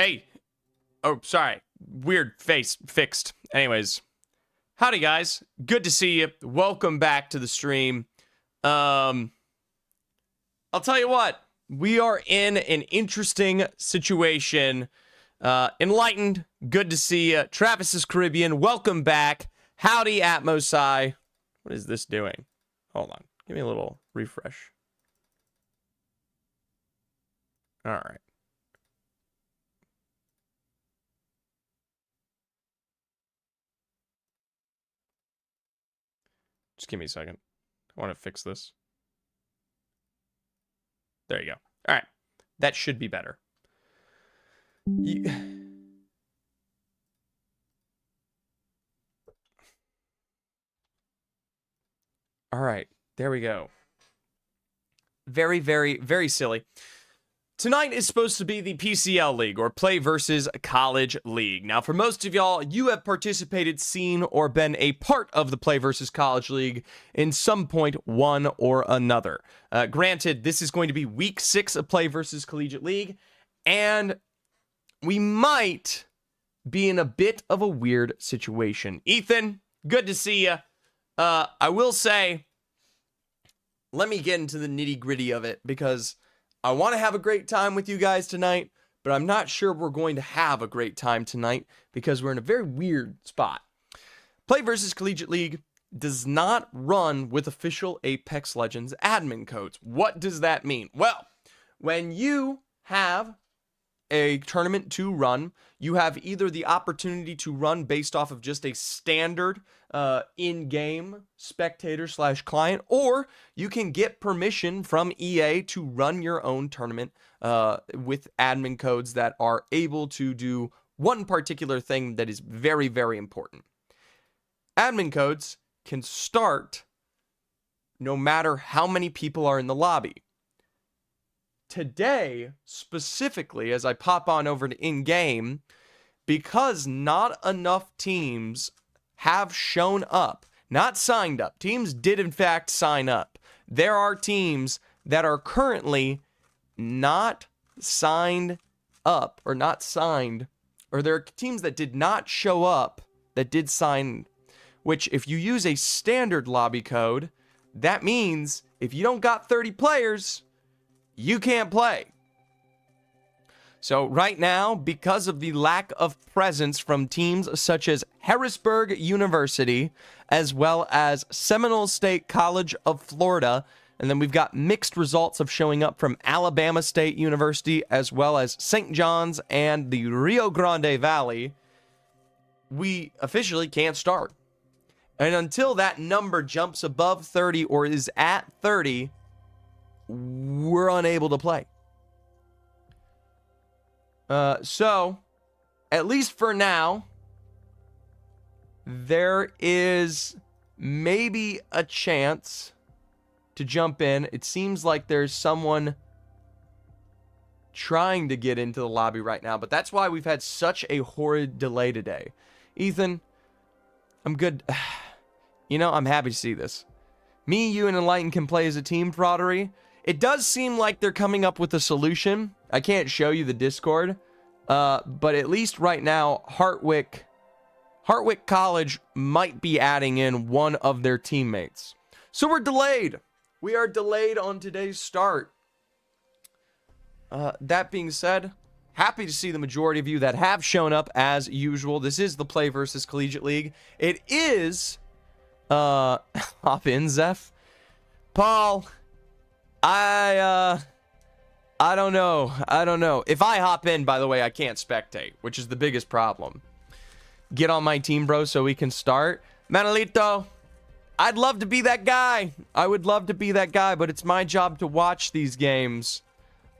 Hey. Oh, sorry. Weird face fixed. Anyways. Howdy, guys. Good to see you. Welcome back to the stream. I'll tell you what. We are in an interesting situation. Enlightened. Good to see you. Travis is Caribbean. Welcome back. Howdy, Atmosai. What is this doing? Hold on. Give me a little refresh. All right. Just give me a second. I want to fix this. There you go. All right. That should be better. All right. There we go. Very, very, very silly. Tonight is supposed to be the PCL League, or Play versus College League. Now, for most of y'all, you have participated, seen, or been a part of the Play versus College League in some point, one or another. Granted, this is going to be week 6 of Play versus Collegiate League, and we might be in a bit of a weird situation. Ethan, good to see you. I will say, let me get into the nitty-gritty of it, because I want to have a great time with you guys tonight, but I'm not sure we're going to have a great time tonight because we're in a very weird spot. Play versus Collegiate League does not run with official Apex Legends admin codes. What does that mean? Well, when you have a tournament to run, you have either the opportunity to run based off of just a standard in-game spectator/client, or you can get permission from EA to run your own tournament with admin codes that are able to do one particular thing that is very, very important. Admin codes can start no matter how many people are in the lobby. Today, specifically, as I pop on over to in-game, because not enough teams have shown up, not signed up. Teams did, in fact, sign up. There are teams that are currently not signed up, or not signed, or there are teams that did not show up that did sign, which if you use a standard lobby code, that means if you don't got 30 players, you can't play. So right now, because of the lack of presence from teams such as Harrisburg University, as well as Seminole State College of Florida, and then we've got mixed results of showing up from Alabama State University, as well as St. John's and the Rio Grande Valley, we officially can't start. And until that number jumps above 30 or is at 30, we're unable to play. So, at least for now, there is maybe a chance to jump in. It seems like there's someone trying to get into the lobby right now, but that's why we've had such a horrid delay today. Ethan, I'm good. You know, I'm happy to see this. Me, you, and Enlighten can play as a team, Fraudery. It does seem like they're coming up with a solution. I can't show you the Discord, but at least right now, Hartwick College might be adding in one of their teammates. So we're delayed. We are delayed on today's start. That being said, happy to see the majority of you that have shown up as usual. This is the Play versus Collegiate League. It is, hop in, Zeph. Paul, I don't know. If I hop in, by the way, I can't spectate, which is the biggest problem. Get on my team, bro, so we can start. Manolito, I'd love to be that guy. I would love to be that guy, but it's my job to watch these games.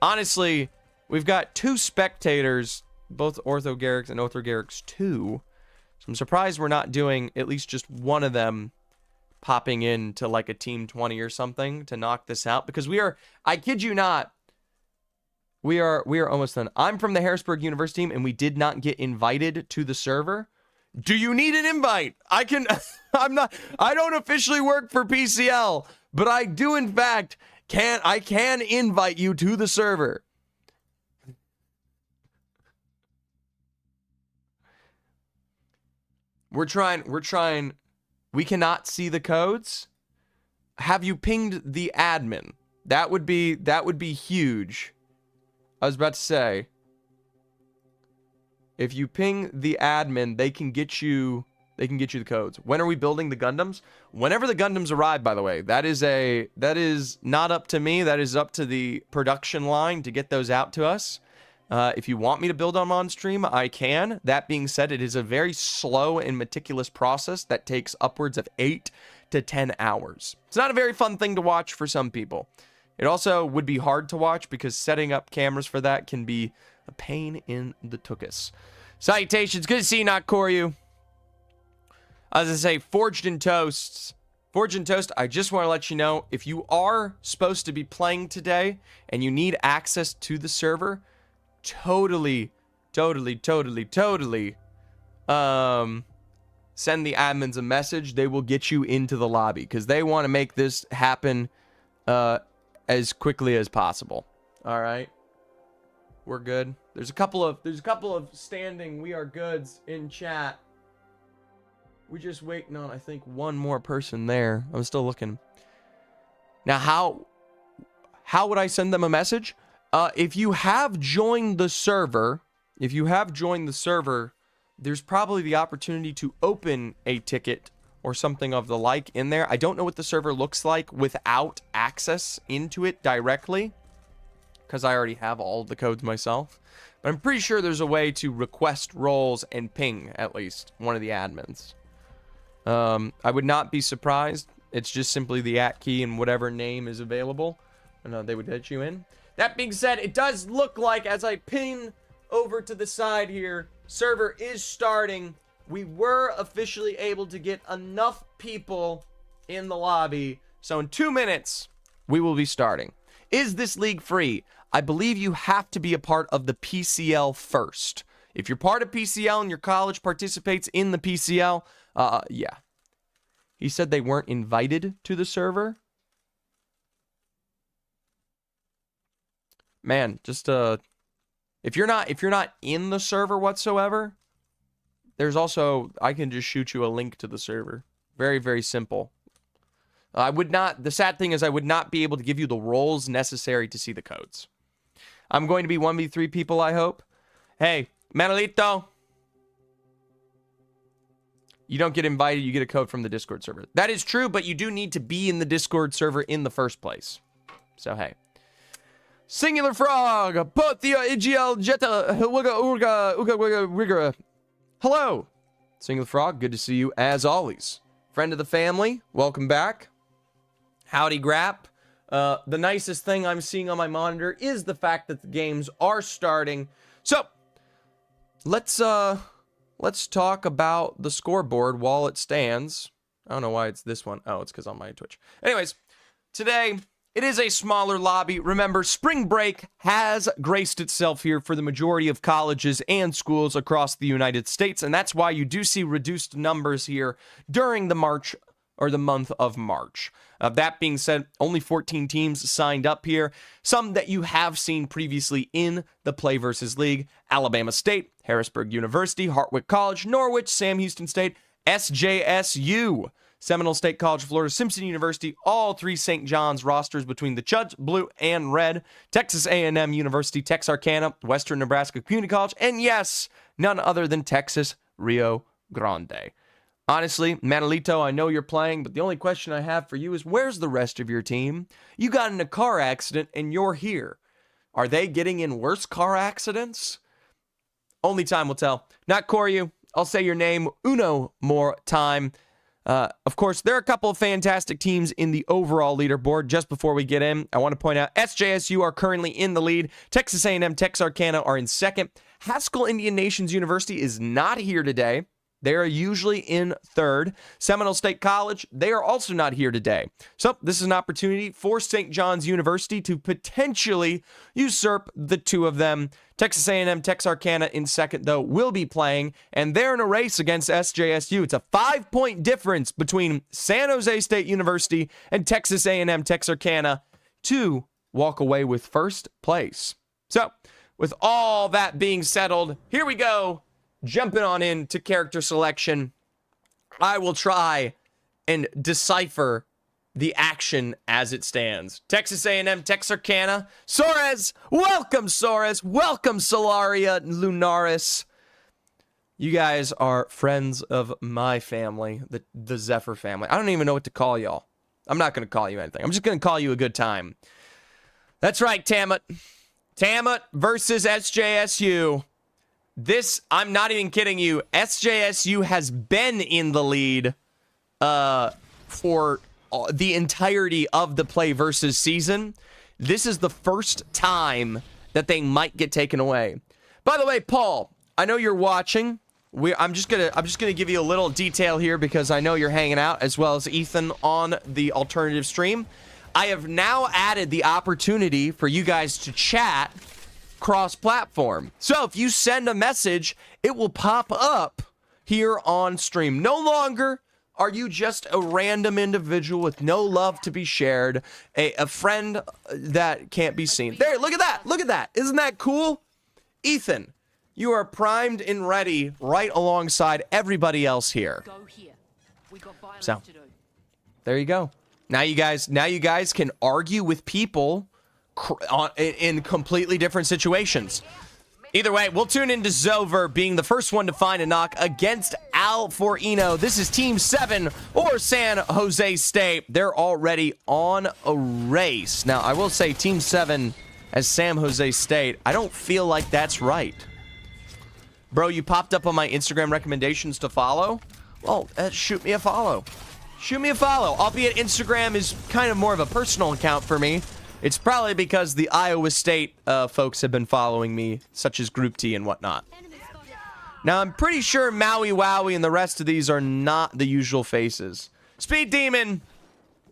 Honestly, we've got 2 spectators, both Ortho-Garrix and Ortho-Garrix 2. So I'm surprised we're not doing at least just one of them popping into like a team 20 or something to knock this out, because we are, I kid you not, we are almost done. I'm from the Harrisburg University team, and we did not get invited to the server. Do you need an invite? I don't officially work for PCL, but I do in fact I can invite you to the server. We're trying. We cannot see the codes. Have you pinged the admin? That would be huge. I was about to say, if you ping the admin, they can get you the codes. When are we building the Gundams? Whenever the Gundams arrive, by the way. That is not up to me. That is up to the production line to get those out to us. If you want me to build them on stream, I can. That being said, it is a very slow and meticulous process that takes upwards of 8 to 10 hours. It's not a very fun thing to watch for some people. It also would be hard to watch because setting up cameras for that can be a pain in the tuchus. Salutations. Good to see you, not Koryu. As I say, Forged in Toasts. Forged in Toast, I just want to let you know, if you are supposed to be playing today and you need access to the server, totally send the admins a message. They will get you into the lobby because they want to make this happen as quickly as possible. All right, we're good. There's a couple of standing we are goods in chat. We're just waiting on, I think, one more person there. I'm still looking. Now, how would I send them a message? If you have joined the server, there's probably the opportunity to open a ticket or something of the like in there. I don't know what the server looks like without access into it directly, because I already have all of the codes myself. But I'm pretty sure there's a way to request roles and ping at least one of the admins. I would not be surprised. It's just simply the @ key and whatever name is available, and they would let you in. That being said, it does look like, as I pin over to the side here, server is starting. We were officially able to get enough people in the lobby, so in 2 minutes, we will be starting. Is this league free? I believe you have to be a part of the PCL first. If you're part of PCL and your college participates in the PCL, yeah. He said they weren't invited to the server. Man, just if you're not in the server whatsoever, there's also, I can just shoot you a link to the server. Very, very simple. The sad thing is I would not be able to give you the roles necessary to see the codes. I'm going to be 1v3 people, I hope. Hey, Manolito. You don't get invited, you get a code from the Discord server. That is true, but you do need to be in the Discord server in the first place. So, hey. Singular Frog, Pothia, Igiel, Jetta, Wugga, Urga, Uga, Wigga, Wigga. Hello, Singular Frog, good to see you as always. Friend of the family, welcome back. Howdy, Grap. The nicest thing I'm seeing on my monitor is the fact that the games are starting. So, let's talk about the scoreboard while it stands. I don't know why it's this one. Oh, it's because on my Twitch. Anyways, today it is a smaller lobby. Remember, spring break has graced itself here for the majority of colleges and schools across the United States, and that's why you do see reduced numbers here during the month of March. That being said, only 14 teams signed up here. Some that you have seen previously in the Play vs. League: Alabama State, Harrisburg University, Hartwick College, Norwich, Sam Houston State, SJSU, Seminole State College, Florida, Simpson University, all three St. John's rosters between the Chuds, Blue, and Red, Texas A&M University, Texarkana, Western Nebraska Community College, and yes, none other than Texas Rio Grande. Honestly, Manolito, I know you're playing, but the only question I have for you is, where's the rest of your team? You got in a car accident and you're here. Are they getting in worse car accidents? Only time will tell. Not Koryu. I'll say your name uno more time. Of course, there are a couple of fantastic teams in the overall leaderboard. Just before we get in, I want to point out SJSU are currently in the lead. Texas A&M, Texarkana are in second. Haskell Indian Nations University is not here today. They are usually in third. Seminole State College, they are also not here today. So this is an opportunity for St. John's University to potentially usurp the two of them. Texas A&M, Texarkana in second, though, will be playing, and they're in a race against SJSU. It's a 5-point difference between San Jose State University and Texas A&M, Texarkana to walk away with first place. So with all that being settled, here we go. Jumping on into character selection. I will try and decipher the action as it stands. Texas A&M, Texarkana. Soares, welcome Soares. Welcome Solaria Lunaris. You guys are friends of my family, the Zephyr family. I don't even know what to call y'all. I'm not going to call you anything. I'm just going to call you a good time. That's right, Tamut. Tamut versus SJSU. This, I'm not even kidding you. SJSU has been in the lead for the entirety of the play versus season. This is the first time that they might get taken away. By the way, Paul, I know you're watching. I'm just gonna give you a little detail here because I know you're hanging out, as well as Ethan on the alternative stream. I have now added the opportunity for you guys to chat cross-platform. So if you send a message, it will pop up here on stream. No longer are you just a random individual with no love to be shared, a friend that can't be seen. There, look at that. Look at that. Isn't that cool? Ethan, you are primed and ready right alongside everybody else here. So, there you go. Now you guys can argue with people in completely different situations. Either way, we'll tune into Zover being the first one to find a knock against Al Forino. This is Team 7 or San Jose State. They're already on a race. Now, I will say Team 7 as San Jose State. I don't feel like that's right. Bro, you popped up on my Instagram recommendations to follow? Well, shoot me a follow. Shoot me a follow. Albeit Instagram is kind of more of a personal account for me. It's probably because the Iowa State folks have been following me, such as Group T and whatnot. Now, I'm pretty sure Maui Wowie and the rest of these are not the usual faces. Speed Demon,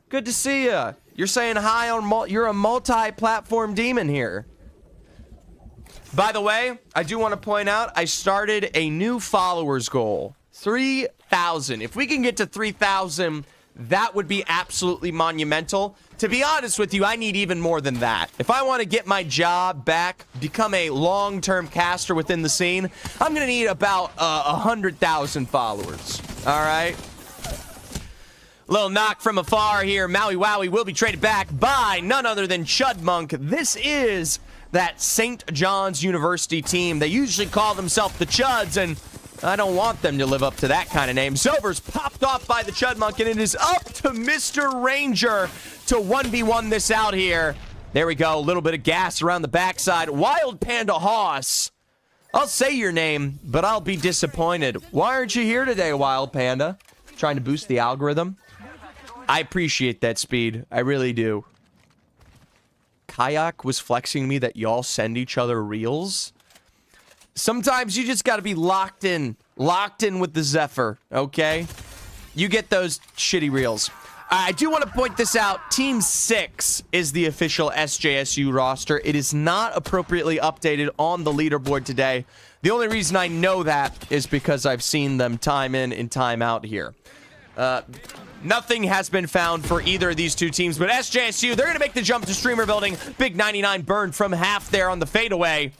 good to see ya. You're saying hi on you're a multi-platform demon here. By the way, I do want to point out I started a new followers goal. 3,000. If we can get to 3,000, that would be absolutely monumental. To be honest with you, I need even more than that. If I want to get my job back, become a long-term caster within the scene, I'm going to need about 100,000 followers. All right? Little knock from afar here. Maui Wowie will be traded back by none other than Chud Monk. This is that St. John's University team. They usually call themselves the Chuds, and I don't want them to live up to that kind of name. Zover's popped off by the Chud Monk, and it is up to Mr. Ranger to 1v1 this out here. There we go. A little bit of gas around the backside. Wild Panda Hoss. I'll say your name, but I'll be disappointed. Why aren't you here today, Wild Panda? Trying to boost the algorithm? I appreciate that, Speed. I really do. Kayak was flexing me that y'all send each other reels. Sometimes you just got to be locked in with the Zephyr, okay? You get those shitty reels. I do want to point this out. Team 6 is the official SJSU roster. It is not appropriately updated on the leaderboard today. The only reason I know that is because I've seen them time in and time out here. Nothing has been found for either of these two teams, but SJSU, they're going to make the jump to streamer building. Big 99 burn from half there on the fadeaway.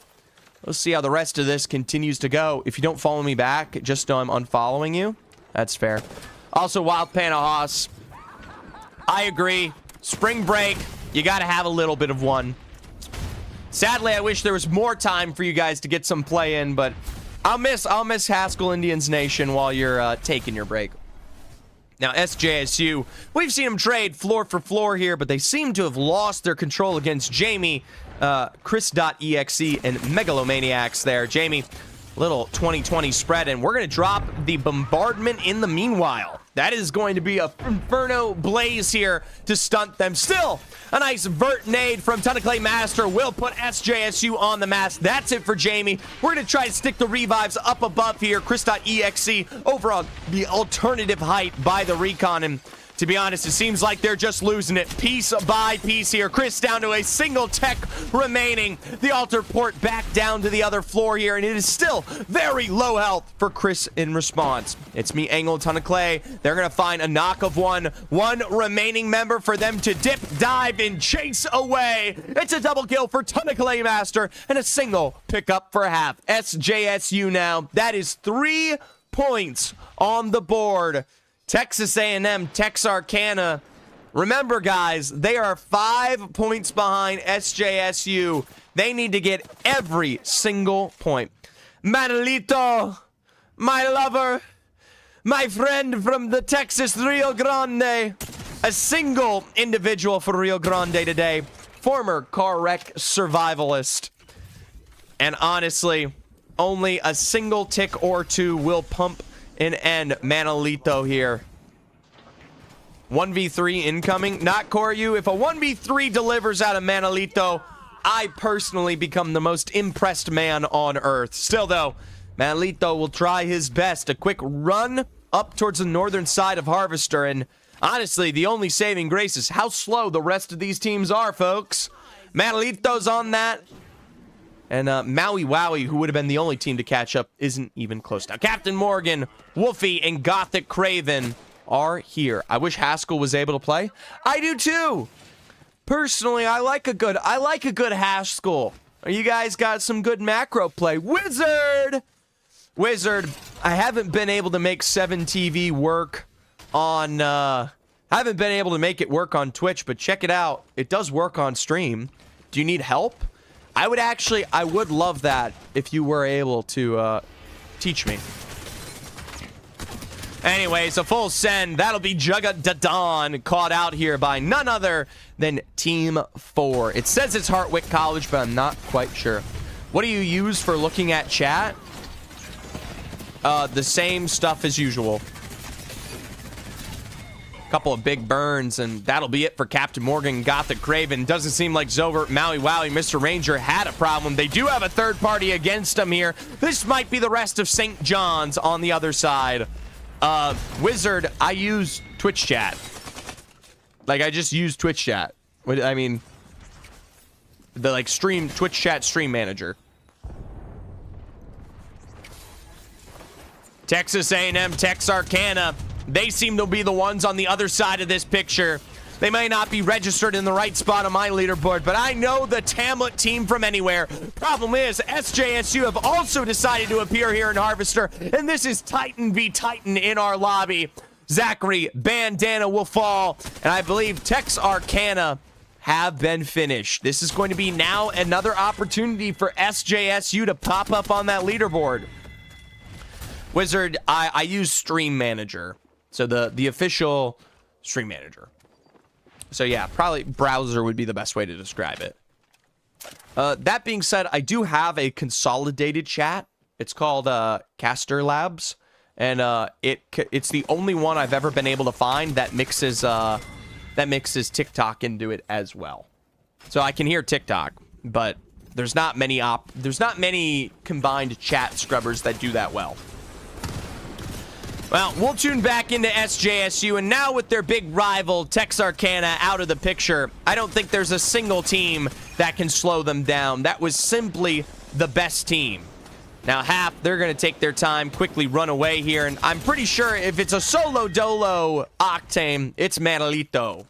Let's see how the rest of this continues to go. If you don't follow me back, just know I'm unfollowing you. That's fair. Also, Wild Panda Hoss. I agree. Spring break, you got to have a little bit of one. Sadly, I wish there was more time for you guys to get some play in, but I'll miss Haskell Indians Nation while you're taking your break. Now, SJSU, we've seen them trade floor for floor here, but they seem to have lost their control against Jamie, Chris.exe, and Megalomaniacs there. Jamie, little 2020 spread, and we're going to drop the bombardment in the meanwhile. That is going to be a Inferno Blaze here to stunt them. Still, a nice vert nade from Tunnaclay Master will put SJSU on the mask. That's it for Jamie. We're going to try to stick the revives up above here. Chris.exe over on the alternative height by the recon. And to be honest, it seems like they're just losing it piece by piece here. Chris down to a single tech remaining. The altar port back down to the other floor here, and it is still very low health for Chris in response. It's me, Angle, Tunnaclay. They're going to find a knock of one. One remaining member for them to dip, dive, and chase away. It's a double kill for Tunnaclay Master and a single pickup for half. SJSU now. That is 3 points on the board. Texas A&M, Texarkana. Remember, guys, they are 5 points behind SJSU. They need to get every single point. Manolito, my lover, my friend from the Texas Rio Grande. A single individual for Rio Grande today. Former car wreck survivalist. And honestly, only a single tick or two will pump and end Manolito here. 1v3 incoming. Not Koryu. If a 1v3 delivers out of Manolito, I personally become the most impressed man on earth. Still, though, Manolito will try his best. A quick run up towards the northern side of Harvester. And honestly, the only saving grace is how slow the rest of these teams are, folks. Manolito's on that. And Maui Wowie, who would have been the only team to catch up, isn't even close now. Captain Morgan, Wolfie, and Gothic Craven are here. I wish Haskell was able to play. I do too. Personally, I like a good Haskell. You guys got some good macro play. Wizard, I haven't been able to make 7TV work on haven't been able to make it work on Twitch, but check it out. It does work on stream. Do you need help? I would love that if you were able to teach me. Anyways, a full send. That'll be Jugga caught out here by none other than Team 4. It says it's Hartwick College, but I'm not quite sure. What do you use for looking at chat? The same stuff as usual. Couple of big burns, and that'll be it for Captain Morgan, Gothic Craven. Doesn't seem like Zovert, Maui Wowie, Mr. Ranger had a problem. They do have a third party against them here. This might be the rest of St. John's on the other side. Wizard, I use Twitch chat. Like, I just use Twitch chat. I mean, the, like, Twitch chat stream manager. Texas A&M, Texarkana. They seem to be the ones on the other side of this picture. They may not be registered in the right spot on my leaderboard, but I know the Tamlet team from anywhere. Problem is, SJSU have also decided to appear here in Harvester, and this is Titan v Titan in our lobby. Zachary, Bandana will fall, and I believe Texarkana have been finished. This is going to be now another opportunity for SJSU to pop up on that leaderboard. Wizard, I use Stream Manager. So the official Stream Manager. So yeah, probably browser would be the best way to describe it. That being said, I do have a consolidated chat. It's called Caster Labs, and it's the only one I've ever been able to find that mixes TikTok into it as well. So I can hear TikTok, but there's not many combined chat scrubbers that do that well. Well, we'll tune back into SJSU, and now with their big rival, Texarkana, out of the picture, I don't think there's a single team that can slow them down. That was simply the best team. Now, half, they're going to take their time, quickly run away here, and I'm pretty sure if it's a solo dolo Octane, it's Manolito.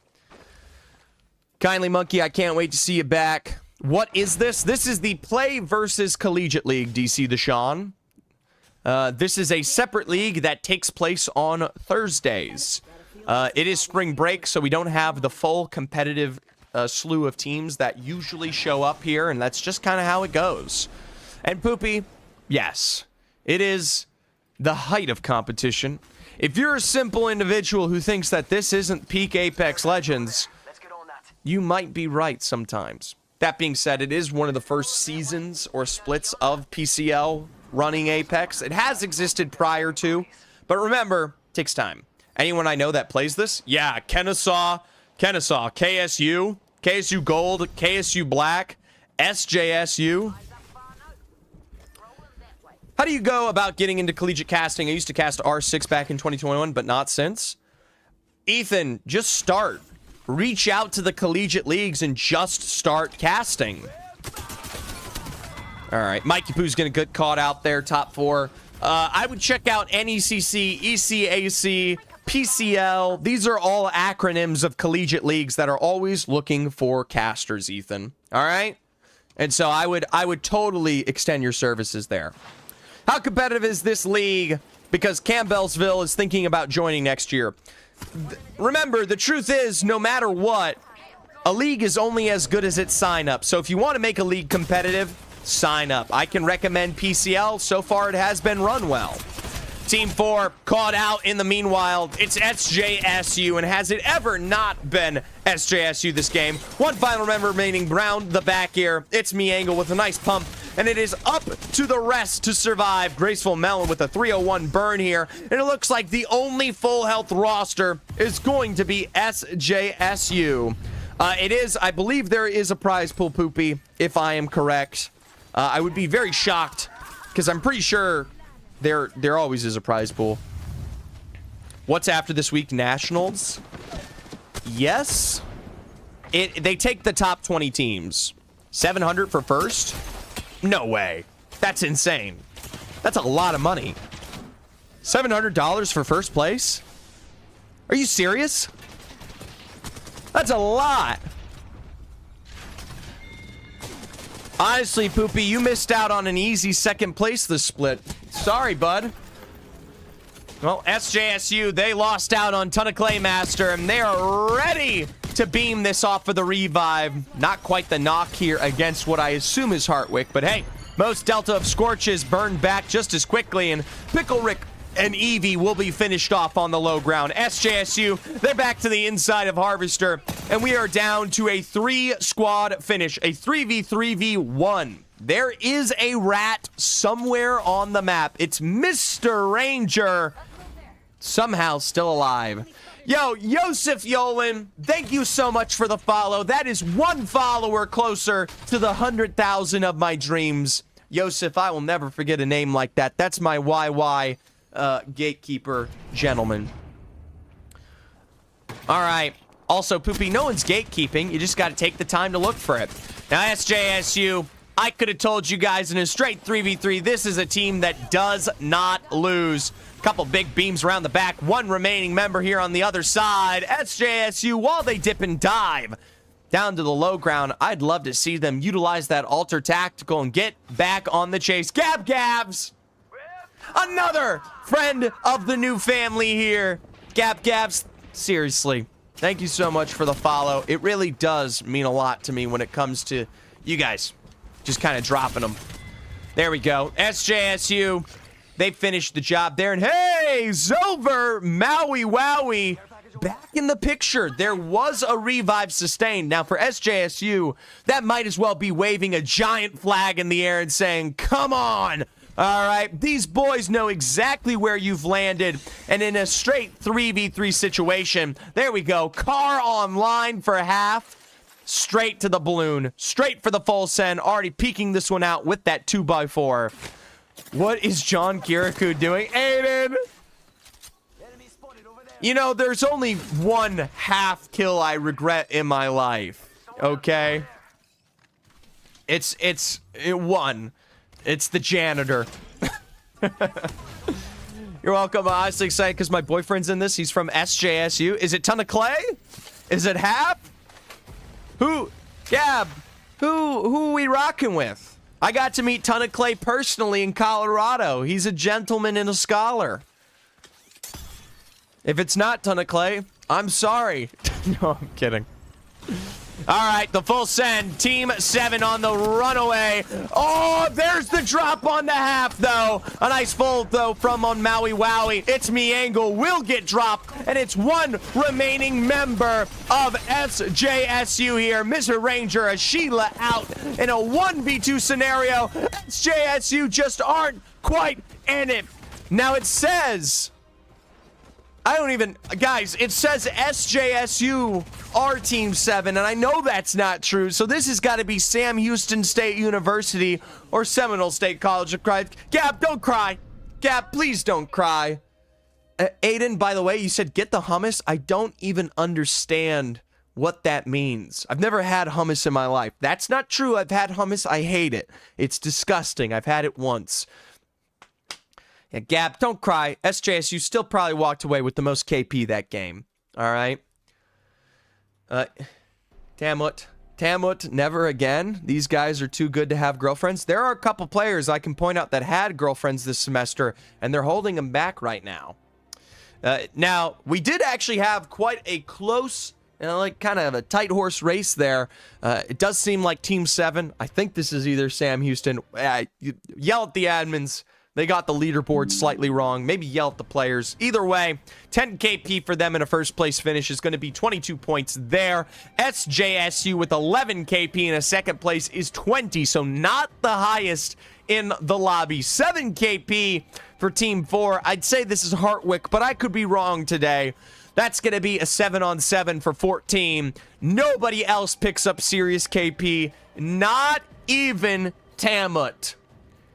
Kindly Monkey, I can't wait to see you back. What is this? This is the Play versus Collegiate League, DC the Sean. This is a separate league that takes place on Thursdays. It is spring break, so we don't have the full competitive slew of teams that usually show up here, and that's just kind of how it goes. And Poopy, yes, it is the height of competition. If you're a simple individual who thinks that this isn't peak Apex Legends, you might be right sometimes. That being said, it is one of the first seasons or splits of PCL running Apex. It has existed prior to, but remember, it takes time. Anyone I know that plays this? Yeah, Kennesaw, KSU, KSU Gold, KSU Black, SJSU. How do you go about getting into collegiate casting? I used to cast R6 back in 2021, but not since. Ethan, just start. Reach out to the collegiate leagues and just start casting. All right, Mikey Poo's going to get caught out there, top 4. I would check out NECC, ECAC, PCL. These are all acronyms of collegiate leagues that are always looking for casters, Ethan. All right? And so I would totally extend your services there. How competitive is this league? because Campbellsville is thinking about joining next year. Remember, the truth is, no matter what, a league is only as good as its sign-up. So if you want to make a league competitive, sign up. I can recommend PCL. So far, it has been run well. Team 4 caught out in the meanwhile. It's SJSU, and has it ever not been SJSU this game? One final member remaining, Brown the back here. It's Miangle with a nice pump, and it is up to the rest to survive. Graceful Melon with a 301 burn here, and it looks like the only full health roster is going to be SJSU. It is, I believe there is a prize pool, Poopy, if I am correct. I would be very shocked, because I'm pretty sure there always is a prize pool. What's after this week? Nationals? Yes. They take the top 20 teams. 700 for first? No way. That's insane. That's a lot of money. $700 for first place? Are you serious? That's a lot. Honestly, Poopy, you missed out on an easy second place this split. Sorry, bud. Well, SJSU, they lost out on Ton of Claymaster, and they are ready to beam this off for the revive. Not quite the knock here against what I assume is Hartwick, but hey, most Delta of Scorches burned back just as quickly, and Pickle Rick and Eevee will be finished off on the low ground. SJSU, they're back to the inside of Harvester, and we are down to a 3-squad finish, a 3v3v1. There is a rat somewhere on the map. It's Mr. Ranger, somehow still alive. Yo, Yosef Yolen, thank you so much for the follow. That is one follower closer to the 100,000 of my dreams. Yosef, I will never forget a name like that. That's my YY gatekeeper gentleman. All right. Also, Poopy, no one's gatekeeping. You just got to take the time to look for it. Now, SJSU, I could have told you guys in a straight 3v3, this is a team that does not lose. Couple big beams around the back. One remaining member here on the other side. SJSU, while they dip and dive down to the low ground, I'd love to see them utilize that alter tactical and get back on the chase. Gabs! Another friend of the new family here. Gabs, seriously, thank you so much for the follow. It really does mean a lot to me when it comes to you guys just kind of dropping them. There we go. SJSU, they finished the job there. And hey, Zover, Maui Wowie, back in the picture. There was a revive sustained. Now for SJSU, that might as well be waving a giant flag in the air and saying, come on. All right, these boys know exactly where you've landed, and in a straight 3v3 situation, there we go. Car online for half, straight to the balloon, straight for the full send, already peeking this one out with that 2x4. What is John Kirikou doing? Aiden! You know, there's only one half kill I regret in my life, okay? It's one. It's the janitor. You're welcome. I'm honestly excited because my boyfriend's in this. He's from SJSU. Is it Ton of Clay? Is it Hap? Who? Gab. Who are we rocking with? I got to meet Ton of Clay personally in Colorado. He's a gentleman and a scholar. If it's not Ton of Clay, I'm sorry. No, I'm kidding. All right, the full send. Team 7 on the runaway. Oh, there's the drop on the half, though. A nice fold, though, from on Maui Wowie. It's Miangle will get dropped, and it's one remaining member of SJSU here. Mr. Ranger, a Sheila out in a 1v2 scenario. SJSU just aren't quite in it. Now it says... guys, it says SJSU are Team 7, and I know that's not true, so this has got to be Sam Houston State University or Seminole State College of Christ. Gab, don't cry. Gab, please don't cry. Aiden, by the way, you said get the hummus. I don't even understand what that means. I've never had hummus in my life. That's not true. I've had hummus. I hate it. It's disgusting. I've had it once. Yeah, Gab, don't cry. SJSU still probably walked away with the most KP that game. All right. Damn Tamut, never again. These guys are too good to have girlfriends. There are a couple players I can point out that had girlfriends this semester, and they're holding them back right now. Now, we did actually have quite a close, like kind of a tight horse race there. It does seem like Team 7. I think this is either Sam Houston. Yell at the admins. They got the leaderboard slightly wrong. Maybe yell at the players. Either way, 10 KP for them in a first place finish is going to be 22 points there. SJSU with 11 KP in a second place is 20, so not the highest in the lobby. 7 KP for Team 4. I'd say this is Hartwick, but I could be wrong today. That's going to be a 7-on-7 for 14. Nobody else picks up serious KP, not even Tamut.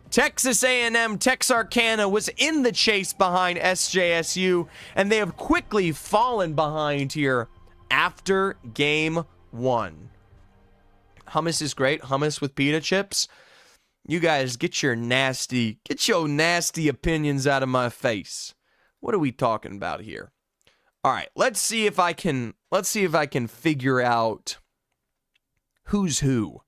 Texas A&M Texarkana was in the chase behind SJSU, and they have quickly fallen behind here after game 1. Hummus is great. Hummus with pita chips. You guys get your nasty opinions out of my face. What are we talking about here? All right, let's see if I can figure out who's who.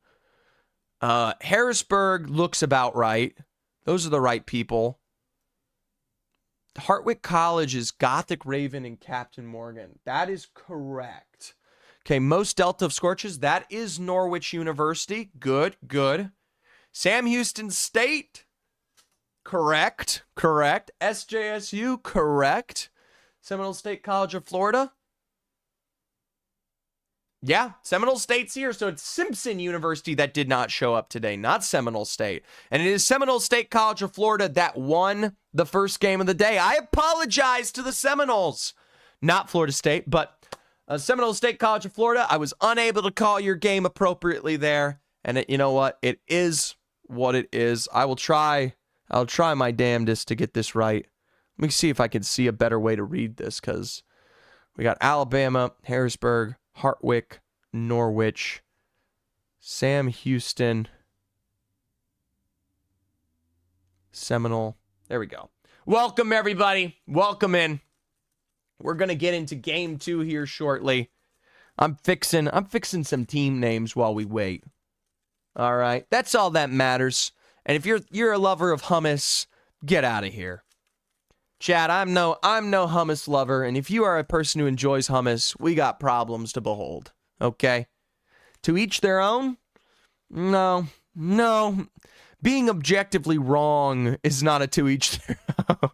Harrisburg looks about right. Those are the right people. Hartwick College is Gothic Raven and Captain Morgan. That is correct. Okay, most Delta of Scorches. That is Norwich University. Good, good. Sam Houston State. Correct, correct. SJSU. Correct. Seminole State College of Florida. Yeah, Seminole State's here, so it's Simpson University that did not show up today, not Seminole State. And it is Seminole State College of Florida that won the first game of the day. I apologize to the Seminoles. Not Florida State, but Seminole State College of Florida. I was unable to call your game appropriately there. And you know what? It is what it is. I'll try my damnedest to get this right. Let me see if I can see a better way to read this, because we got Alabama, Harrisburg, Hartwick, Norwich, Sam Houston, Seminole. There we go. Welcome, everybody. Welcome in. We're going to get into game 2 here shortly. I'm fixing some team names while we wait. All right. That's all that matters. And if you're a lover of hummus, get out of here. Chad, I'm no hummus lover, and if you are a person who enjoys hummus, we got problems to behold, okay? To each their own? No. Being objectively wrong is not a to each their own.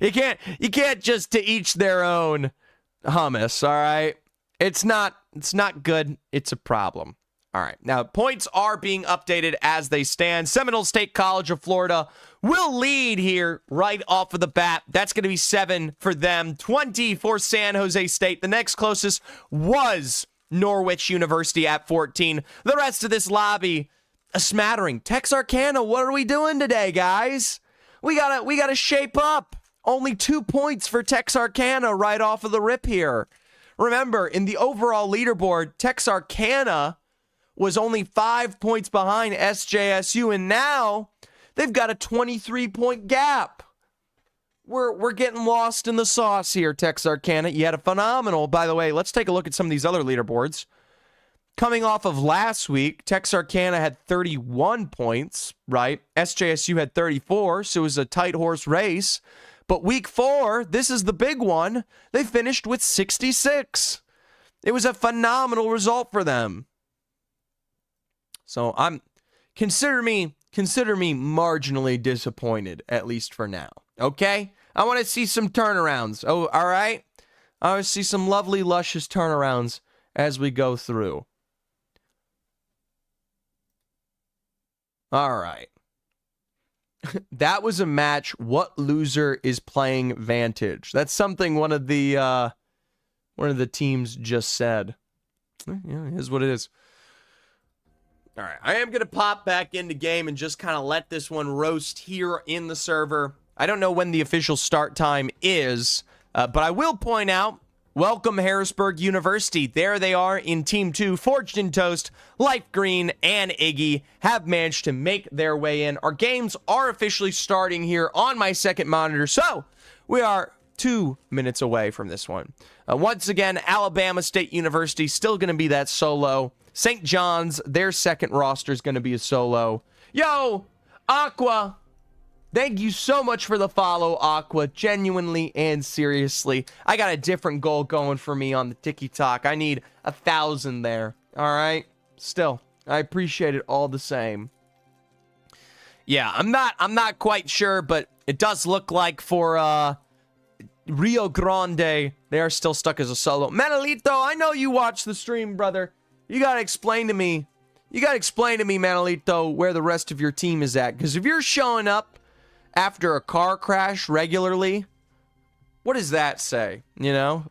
You can't just to each their own hummus, all right? It's not good, it's a problem. All right, now points are being updated as they stand. Seminole State College of Florida will lead here right off of the bat. That's going to be 7 for them, 20 for San Jose State. The next closest was Norwich University at 14. The rest of this lobby, a smattering. Texarkana, what are we doing today, guys? We gotta shape up. Only 2 points for Texarkana right off of the rip here. Remember, in the overall leaderboard, Texarkana was only 5 points behind SJSU, and now they've got a 23-point gap. We're getting lost in the sauce here, Texarkana. You had a phenomenal, by the way, let's take a look at some of these other leaderboards. Coming off of last week, Texarkana had 31 points, right? SJSU had 34, so it was a tight horse race. But week 4, this is the big one, they finished with 66. It was a phenomenal result for them. So consider me marginally disappointed, at least for now. Okay? I want to see some turnarounds. Oh, all right? I want to see some lovely, luscious turnarounds as we go through. All right. That was a match. What loser is playing Vantage? That's something one of the teams just said. Yeah, it is what it is. All right, I am going to pop back into game and just kind of let this one roast here in the server. I don't know when the official start time is, but I will point out, welcome Harrisburg University. There they are in Team 2. Forged in Toast, Life Green, and Iggy have managed to make their way in. Our games are officially starting here on my second monitor, so we are 2 minutes away from this one. Once again, Alabama State University still going to be that solo. St. John's, their second roster is going to be a solo. Yo, Aqua, thank you so much for the follow, Aqua. Genuinely and seriously. I got a different goal going for me on the TikTok. I need 1,000 there. All right? Still, I appreciate it all the same. Yeah, I'm not quite sure, but it does look like for Rio Grande, they are still stuck as a solo. Manolito, I know you watch the stream, brother. You gotta explain to me. Manolito, where the rest of your team is at. Because if you're showing up after a car crash regularly, what does that say? You know?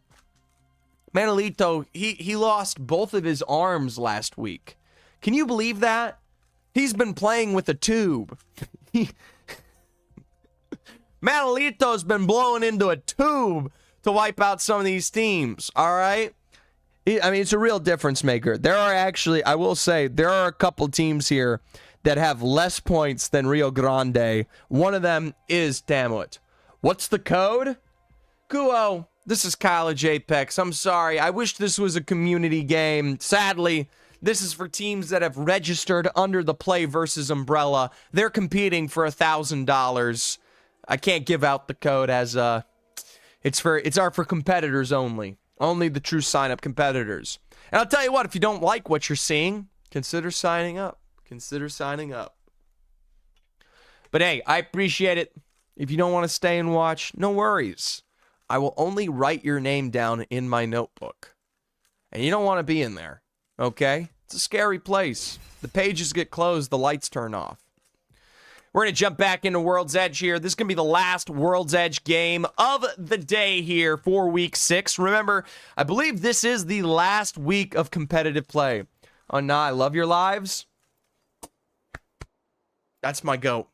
Manolito, he lost both of his arms last week. Can you believe that? He's been playing with a tube. Manolito's been blowing into a tube to wipe out some of these teams, all right? I mean, it's a real difference maker. There are actually, I will say, there are a couple teams here that have less points than Rio Grande. One of them is, damn it. What's the code? Kuo, this is College Apex. I'm sorry. I wish this was a community game. Sadly, this is for teams that have registered under the Play versus umbrella. They're competing for $1,000. I can't give out the code as it's for competitors only. Only the true sign-up competitors. And I'll tell you what, if you don't like what you're seeing, consider signing up. But hey, I appreciate it. If you don't want to stay and watch, no worries. I will only write your name down in my notebook. And you don't want to be in there, okay? It's a scary place. The pages get closed, the lights turn off. We're going to jump back into World's Edge here. This is going to be the last World's Edge game of the day here for Week 6. Remember, I believe this is the last week of competitive play. Oh, nah, I love your lives. That's my goat.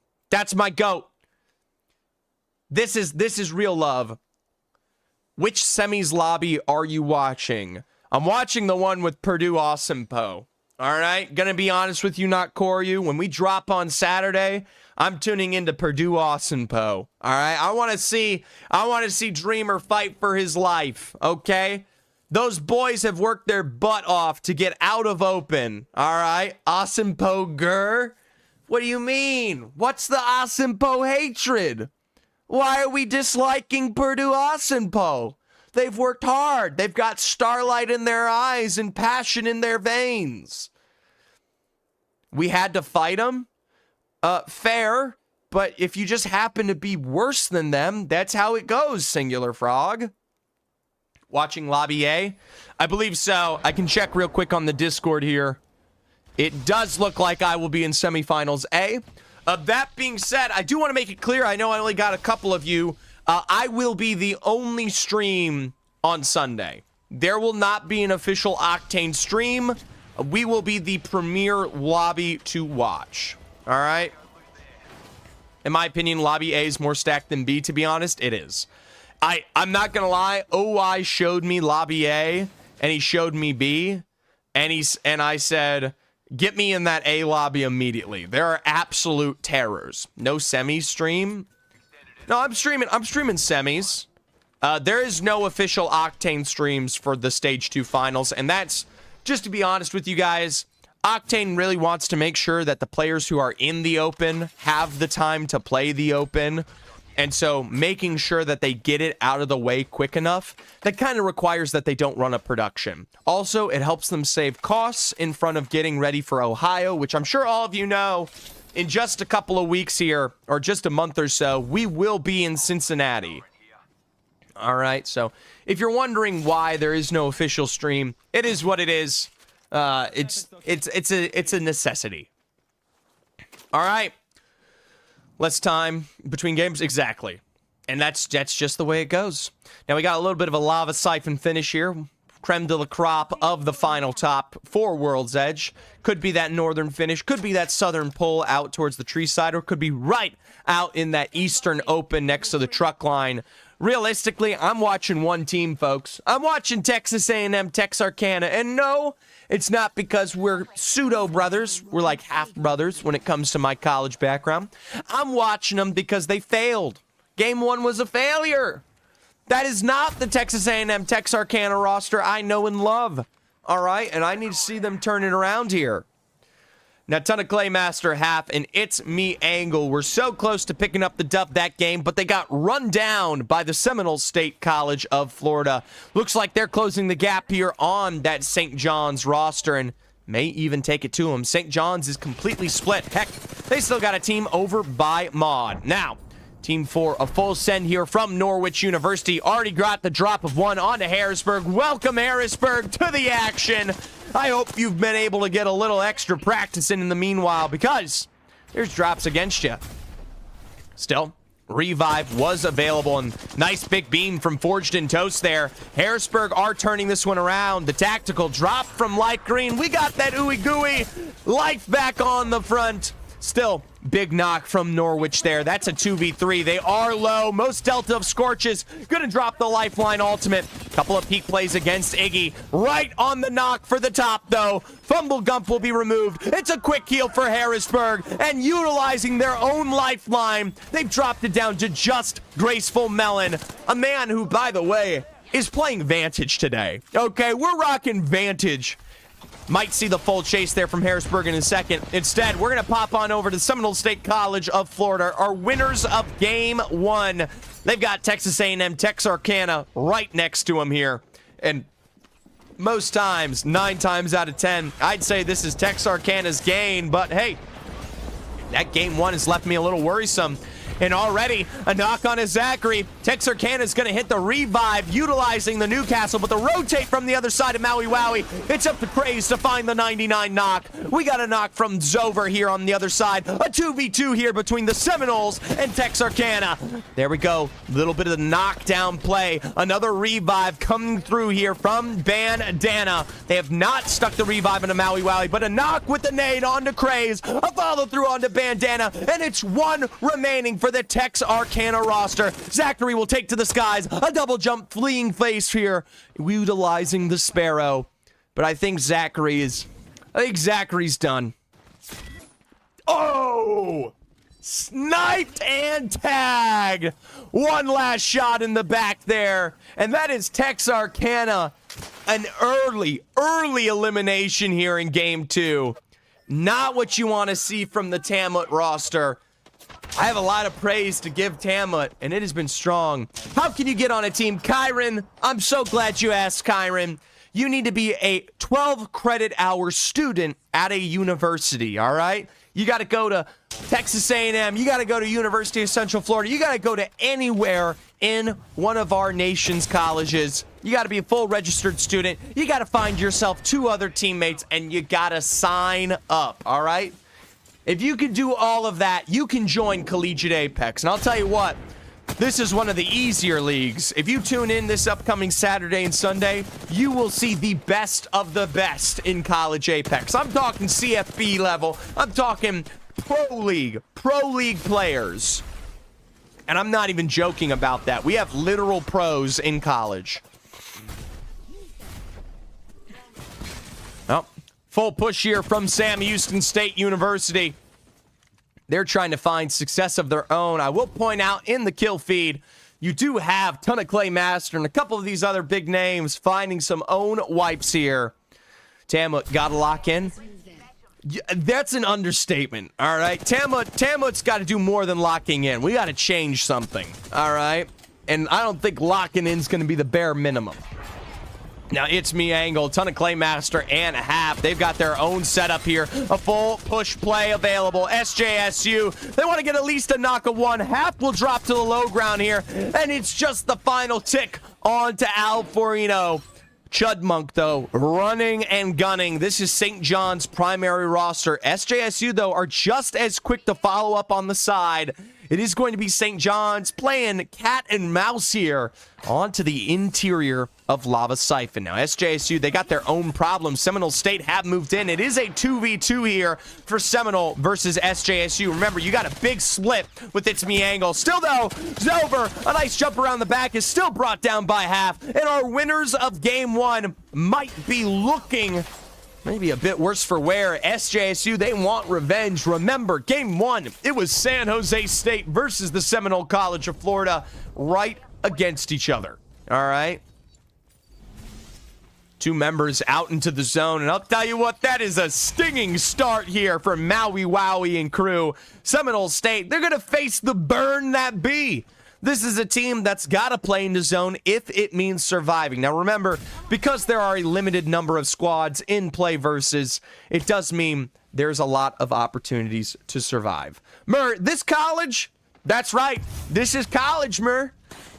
This is real love. Which semis lobby are you watching? I'm watching the one with Purdue Awesome Poe. All right, gonna be honest with you, not Koryu. When we drop on Saturday, I'm tuning into Purdue Awesome Poe. All right, I want to see Dreamer fight for his life. Okay, those boys have worked their butt off to get out of open. All right, Awesome Poe Gur. What do you mean? What's the Awesome Poe hatred? Why are we disliking Purdue Awesome Poe? They've worked hard. They've got starlight in their eyes and passion in their veins. We had to fight them? Fair. But if you just happen to be worse than them, that's how it goes, Singular Frog. Watching Lobby A? I believe so. I can check real quick on the Discord here. It does look like I will be in semifinals A. That being said, I do want to make it clear. I know I only got a couple of you. I will be the only stream on Sunday. There will not be an official Octane stream. We will be the premier lobby to watch. All right? In my opinion, Lobby A is more stacked than B, to be honest. It is. I'm not going to lie. OI showed me Lobby A, and he showed me B, and I said, get me in that A lobby immediately. There are absolute terrors. No semi stream. No, I'm streaming semis. There is no official Octane streams for the Stage 2 finals, and that's, just to be honest with you guys, Octane really wants to make sure that the players who are in the open have the time to play the open, and so making sure that they get it out of the way quick enough, that kind of requires that they don't run a production. Also, it helps them save costs in front of getting ready for Ohio, which I'm sure all of you know. In just a couple of weeks here, or just a month or so, we will be in Cincinnati. All right, so if you're wondering why there is no official stream, it is what it is. It's a necessity. All right, less time between games, exactly, and that's just the way it goes. Now we got a little bit of a lava siphon finish here. Creme de la crop of the final top for World's Edge. Could be that northern finish, could be that southern pull out towards the tree side, or could be right out in that eastern open next to the truck line. Realistically, I'm watching one team, folks. I'm watching Texas A&M Texarkana, and no, it's not because we're pseudo brothers. We're like half brothers when it comes to my college background. I'm watching them because they failed. Game 1 was a failure. That is not the Texas A&M Texarkana roster I know and love. All right, and I need to see them turn it around here. Now, ton of Claymaster half, and it's me angle. We're so close to picking up the dub that game, but they got run down by the Seminole State College of Florida. Looks like they're closing the gap here on that St. John's roster, and may even take it to them. St. John's is completely split. Heck, they still got a team over by Maud. Now, Team 4, a full send here from Norwich University. Already got the drop of one onto Harrisburg. Welcome, Harrisburg, to the action. I hope you've been able to get a little extra practice in the meanwhile, because there's drops against you. Still, revive was available, and nice big beam from Forged in Toast there. Harrisburg are turning this one around. The tactical drop from Light Green. We got that ooey gooey. Life back on the front. Still, big knock from Norwich there. That's a 2v3. They are low. Most Delta of Scorches gonna drop the Lifeline ultimate. Couple of peak plays against Iggy. Right on the knock for the top, though. Fumble Gump will be removed. It's a quick heal for Harrisburg. And utilizing their own Lifeline, they've dropped it down to just Graceful Melon. A man who, by the way, is playing Vantage today. Okay, we're rocking Vantage. Might see the full chase there from Harrisburg in a second. Instead, we're going to pop on over to Seminole State College of Florida, our winners of Game 1. They've got Texas A&M Texarkana right next to them here. And most times, 9 times out of 10, I'd say this is Texarkana's gain. But hey, that Game 1 has left me a little worrisome. And already, a knock on his Zachary. Texarkana is going to hit the revive, utilizing the Newcastle, but the rotate from the other side of Maui Wowie. It's up to Craze to find the 99 knock. We got a knock from Zover here on the other side. A 2v2 here between the Seminoles and Texarkana. There we go. Little bit of the knockdown play. Another revive coming through here from Bandana. They have not stuck the revive into Maui Wowie, but a knock with the nade onto Craze. A follow through onto Bandana, and it's one remaining for the Texarkana roster. Zachary will take to the skies. A double jump fleeing face here, utilizing the Sparrow. But I think Zachary's done. Oh! Sniped and tagged. One last shot in the back there. And that is Texarkana. An early elimination here in Game 2. Not what you want to see from the Tamlet roster. I have a lot of praise to give Tamlet, and it has been strong. How can you get on a team? Kyron, I'm so glad you asked, Kyron. You need to be a 12 credit hour student at a university, all right? You got to go to Texas A&M. You got to go to University of Central Florida. You got to go to anywhere in one of our nation's colleges. You got to be a full registered student. You got to find yourself 2 other teammates, and you got to sign up, all right? If you can do all of that, you can join Collegiate Apex. And I'll tell you what, this is one of the easier leagues. If you tune in this upcoming Saturday and Sunday, you will see the best of the best in College Apex. I'm talking CFB level. I'm talking pro league players. And I'm not even joking about that. We have literal pros in college. Oh. Full push here from Sam Houston State University. They're trying to find success of their own. I will point out in the kill feed, you do have Ton of Claymaster and a couple of these other big names finding some own wipes here. Tamlet got to lock in. That's an understatement, all right? Tamlet's got to do more than locking in. We got to change something, all right? And I don't think locking in is going to be the bare minimum. Now, it's me angle, Ton of Claymaster and half. They've got their own setup here. A full push play available. SJSU, they want to get at least a knock of one. Half will drop to the low ground here. And it's just the final tick on to Alforino. Chudmonk, though, running and gunning. This is St. John's primary roster. SJSU, though, are just as quick to follow up on the side. It is going to be St. John's playing cat and mouse here onto the interior of Lava Siphon. Now, SJSU, they got their own problems. Seminole State have moved in. It is a 2v2 here for Seminole versus SJSU. Remember, you got a big split with its me angle. Still, though, Zover, a nice jump around the back, is still brought down by half. And our winners of Game 1 might be looking maybe a bit worse for wear. SJSU, they want revenge. Remember, Game 1, it was San Jose State versus the Seminole College of Florida right against each other. All right. Two members out into the zone, and I'll tell you what, that is a stinging start here for Maui Wowie and crew. Seminole State, they're going to face the burn that be. This is a team that's got to play in the zone if it means surviving. Now remember, because there are a limited number of squads in play versus, it does mean there's a lot of opportunities to survive. Mur, this college, that's right, this is college, Mur.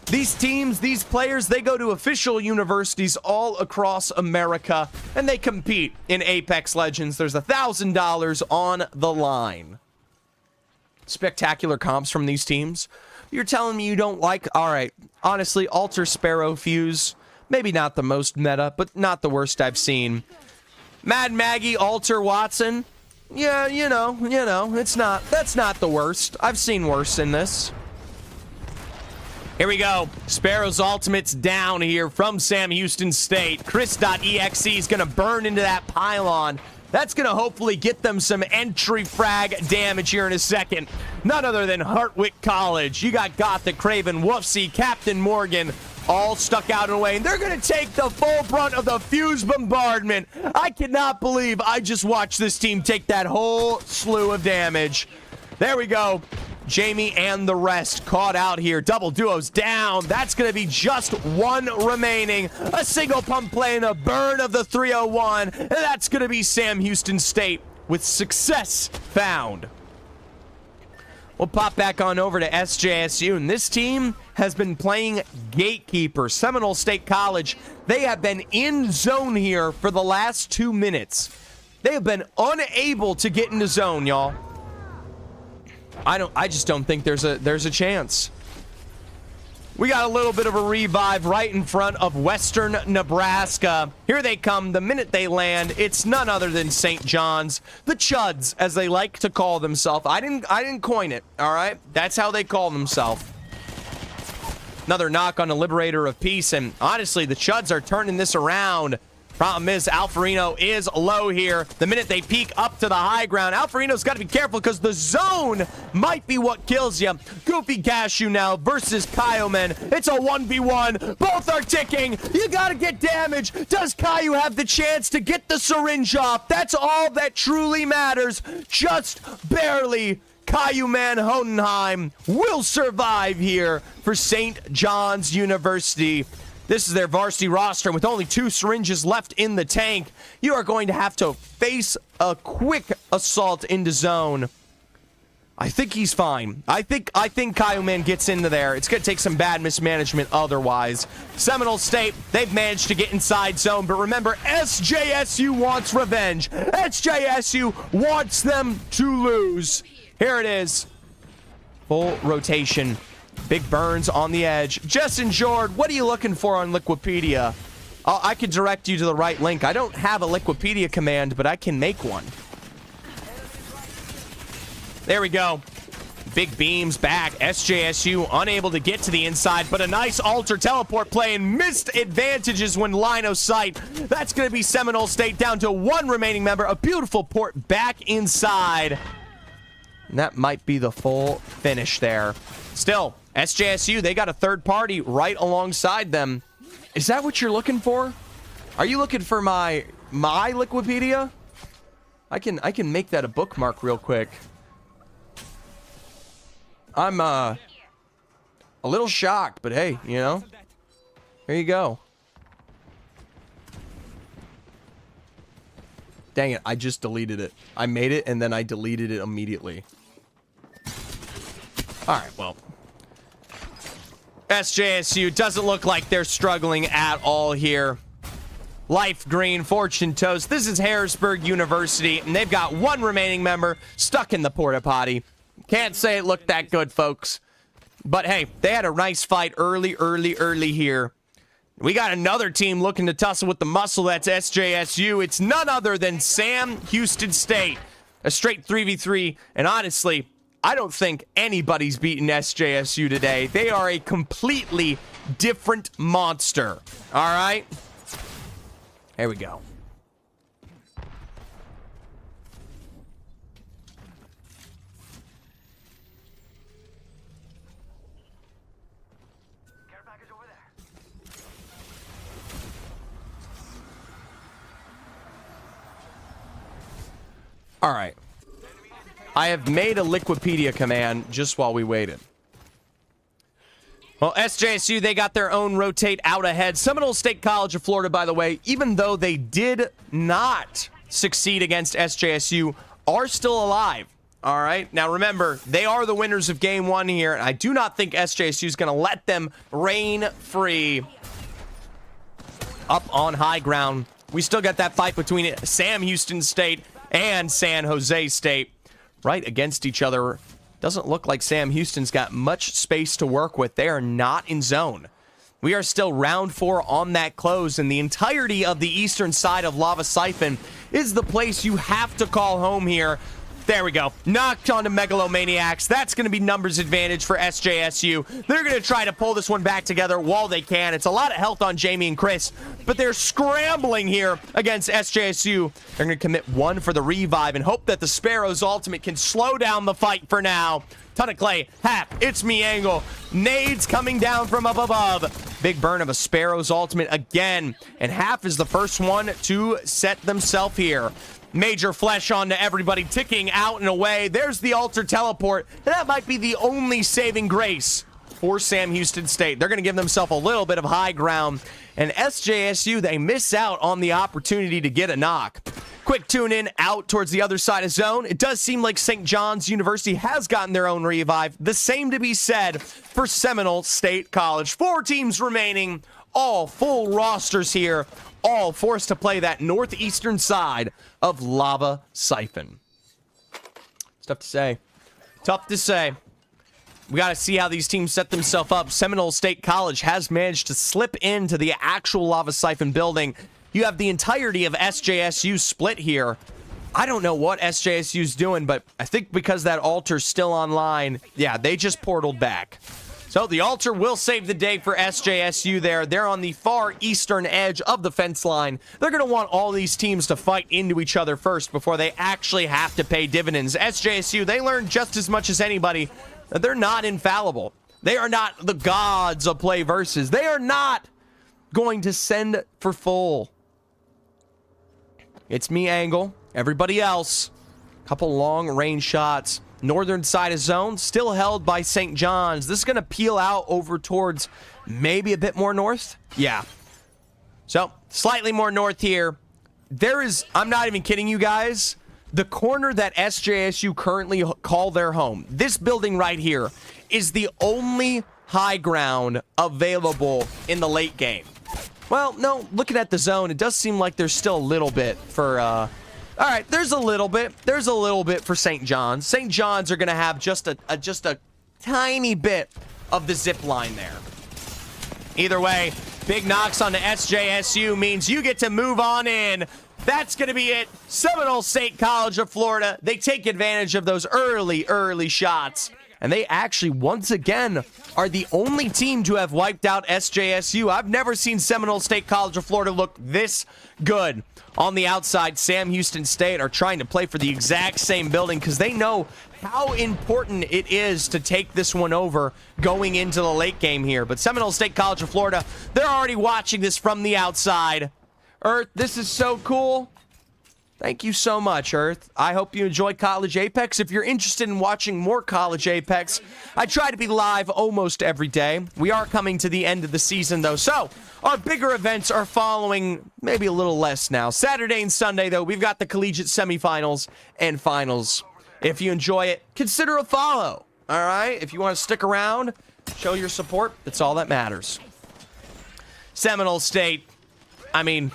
These teams, these players, they go to official universities all across America, and they compete in Apex Legends. There's $1,000 on the line. Spectacular comps from these teams. You're telling me you don't like... All right, honestly, Alter Sparrow Fuse, maybe not the most meta, but not the worst I've seen. Mad Maggie, Alter Watson, yeah, you know, that's not the worst. I've seen worse in this. Here we go. Sparrow's ultimate's down here from Sam Houston State. Chris.exe is going to burn into that pylon. That's going to hopefully get them some entry frag damage here in a second. None other than Hartwick College. You got Gothic, Craven, Woofsy, Captain Morgan, all stuck out and away. And they're going to take the full brunt of the fuse bombardment. I cannot believe I just watched this team take that whole slew of damage. There we go. Jamie and the rest caught out here. Double duos down. That's going to be just one remaining. A single pump play and a burn of the 301. And that's going to be Sam Houston State with success found. We'll pop back on over to SJSU. And this team has been playing Gatekeeper. Seminole State College. They have been in zone here for the last 2 minutes. They have been unable to get into zone, y'all. I just don't think there's a chance. We got a little bit of a revive right in front of Western Nebraska. Here they come. The minute they land, it's none other than St. John's. The Chuds, as they like to call themselves. I didn't coin it, all right? That's how they call themselves. Another knock on the Liberator of Peace, and honestly, the Chuds are turning this around. Problem is, Alfarino is low here. The minute they peek up to the high ground, Alfarino's got to be careful because the zone might be what kills you. Goofy Cashew now versus Kaiomen. It's a 1v1. Both are ticking. You got to get damage. Does Caillou have the chance to get the syringe off? That's all that truly matters. Just barely. Caillou-Man Hohenheim will survive here for St. John's University. This is their varsity roster with only 2 syringes left in the tank. You are going to have to face a quick assault into zone. I think he's fine. I think Caillou-Man gets into there. It's going to take some bad mismanagement otherwise. Seminole State, they've managed to get inside zone, but remember, SJSU wants revenge. SJSU wants them to lose. Here it is. Full rotation. Big burns on the edge. Justin Jord, what are you looking for on Liquipedia? I could direct you to the right link. I don't have a Liquipedia command, but I can make one. There we go. Big beams back. SJSU unable to get to the inside, but a nice alter teleport play and missed advantages when line of sight. That's going to be Seminole State down to 1 remaining member. A beautiful port back inside. And that might be the full finish there. Still, SJSU, they got a third party right alongside them. Is that what you're looking for? Are you looking for my Liquipedia? I can make that a bookmark real quick. I'm a little shocked, but hey, you know, here you go. Dang it, I just deleted it. I made it and then I deleted it immediately. All right, well. SJSU doesn't look like they're struggling at all here. Life Green, Fortune Toast. This is Harrisburg University, and they've got 1 remaining member stuck in the porta potty. Can't say it looked that good, folks. But hey, they had a nice fight early here. We got another team looking to tussle with the muscle. That's SJSU. It's none other than Sam Houston State. A straight 3v3, and honestly, I don't think anybody's beaten SJSU today. They are a completely different monster. All right? Here we go. All right. I have made a Liquipedia command just while we waited. Well, SJSU, they got their own rotate out ahead. Seminole State College of Florida, by the way, even though they did not succeed against SJSU, are still alive. All right. Now, remember, they are the winners of game one here. And I do not think SJSU is going to let them reign free up on high ground. We still got that fight between Sam Houston State and San Jose State right against each other. Doesn't look like Sam Houston's got much space to work with. They are not in zone. We are still round 4 on that close, and the entirety of the eastern side of Lava Siphon is the place you have to call home here. There we go. Knocked onto Megalomaniacs. That's going to be numbers advantage for SJSU. They're going to try to pull this one back together while they can. It's a lot of health on Jamie and Chris, but they're scrambling here against SJSU. They're going to commit one for the revive and hope that the Sparrow's ultimate can slow down the fight for now. Ton of clay. Hap. It's me, Angle. Nades coming down from up above. Big burn of a Sparrow's ultimate again. And Hap is the first one to set themselves here. Major flesh onto everybody, ticking out and away. There's the altar teleport. And that might be the only saving grace for Sam Houston State. They're going to give themselves a little bit of high ground. And SJSU, they miss out on the opportunity to get a knock. Quick tune in out towards the other side of zone. It does seem like St. John's University has gotten their own revive. The same to be said for Seminole State College. 4 teams remaining, all full rosters here, all forced to play that northeastern side of Lava Siphon. It's tough to say. Tough to say. We got to see how these teams set themselves up. Seminole State College has managed to slip into the actual Lava Siphon building. You have the entirety of SJSU split here. I don't know what SJSU's doing, but I think because that altar's still online, yeah, they just portaled back. So the altar will save the day for SJSU there. They're on the far eastern edge of the fence line. They're going to want all these teams to fight into each other first before they actually have to pay dividends. SJSU, they learned just as much as anybody that they're not infallible. They are not the gods of play versus. They are not going to send for full. It's me, Angle. Everybody else. Couple long range shots. Northern side of zone, still held by St. John's. This is going to peel out over towards maybe a bit more north. Yeah. So, slightly more north here. There is, I'm not even kidding you guys, the corner that SJSU currently call their home, this building right here, is the only high ground available in the late game. Well, no, looking at the zone, it does seem like there's still a little bit for, all right, there's a little bit. There's a little bit for St. John's. St. John's are going to have just a tiny bit of the zip line there. Either way, big knocks on the SJSU means you get to move on in. That's going to be it. Seminole State College of Florida, they take advantage of those early shots. And they actually, once again, are the only team to have wiped out SJSU. I've never seen Seminole State College of Florida look this good. On the outside, Sam Houston State are trying to play for the exact same building because they know how important it is to take this one over going into the late game here. But Seminole State College of Florida, they're already watching this from the outside. Earth, this is so cool. Thank you so much, Earth. I hope you enjoy College Apex. If you're interested in watching more College Apex, I try to be live almost every day. We are coming to the end of the season, though, so our bigger events are following maybe a little less now. Saturday and Sunday, though, we've got the Collegiate semifinals and finals. If you enjoy it, consider a follow, all right? If you want to stick around, show your support, that's all that matters. Seminole State, I mean,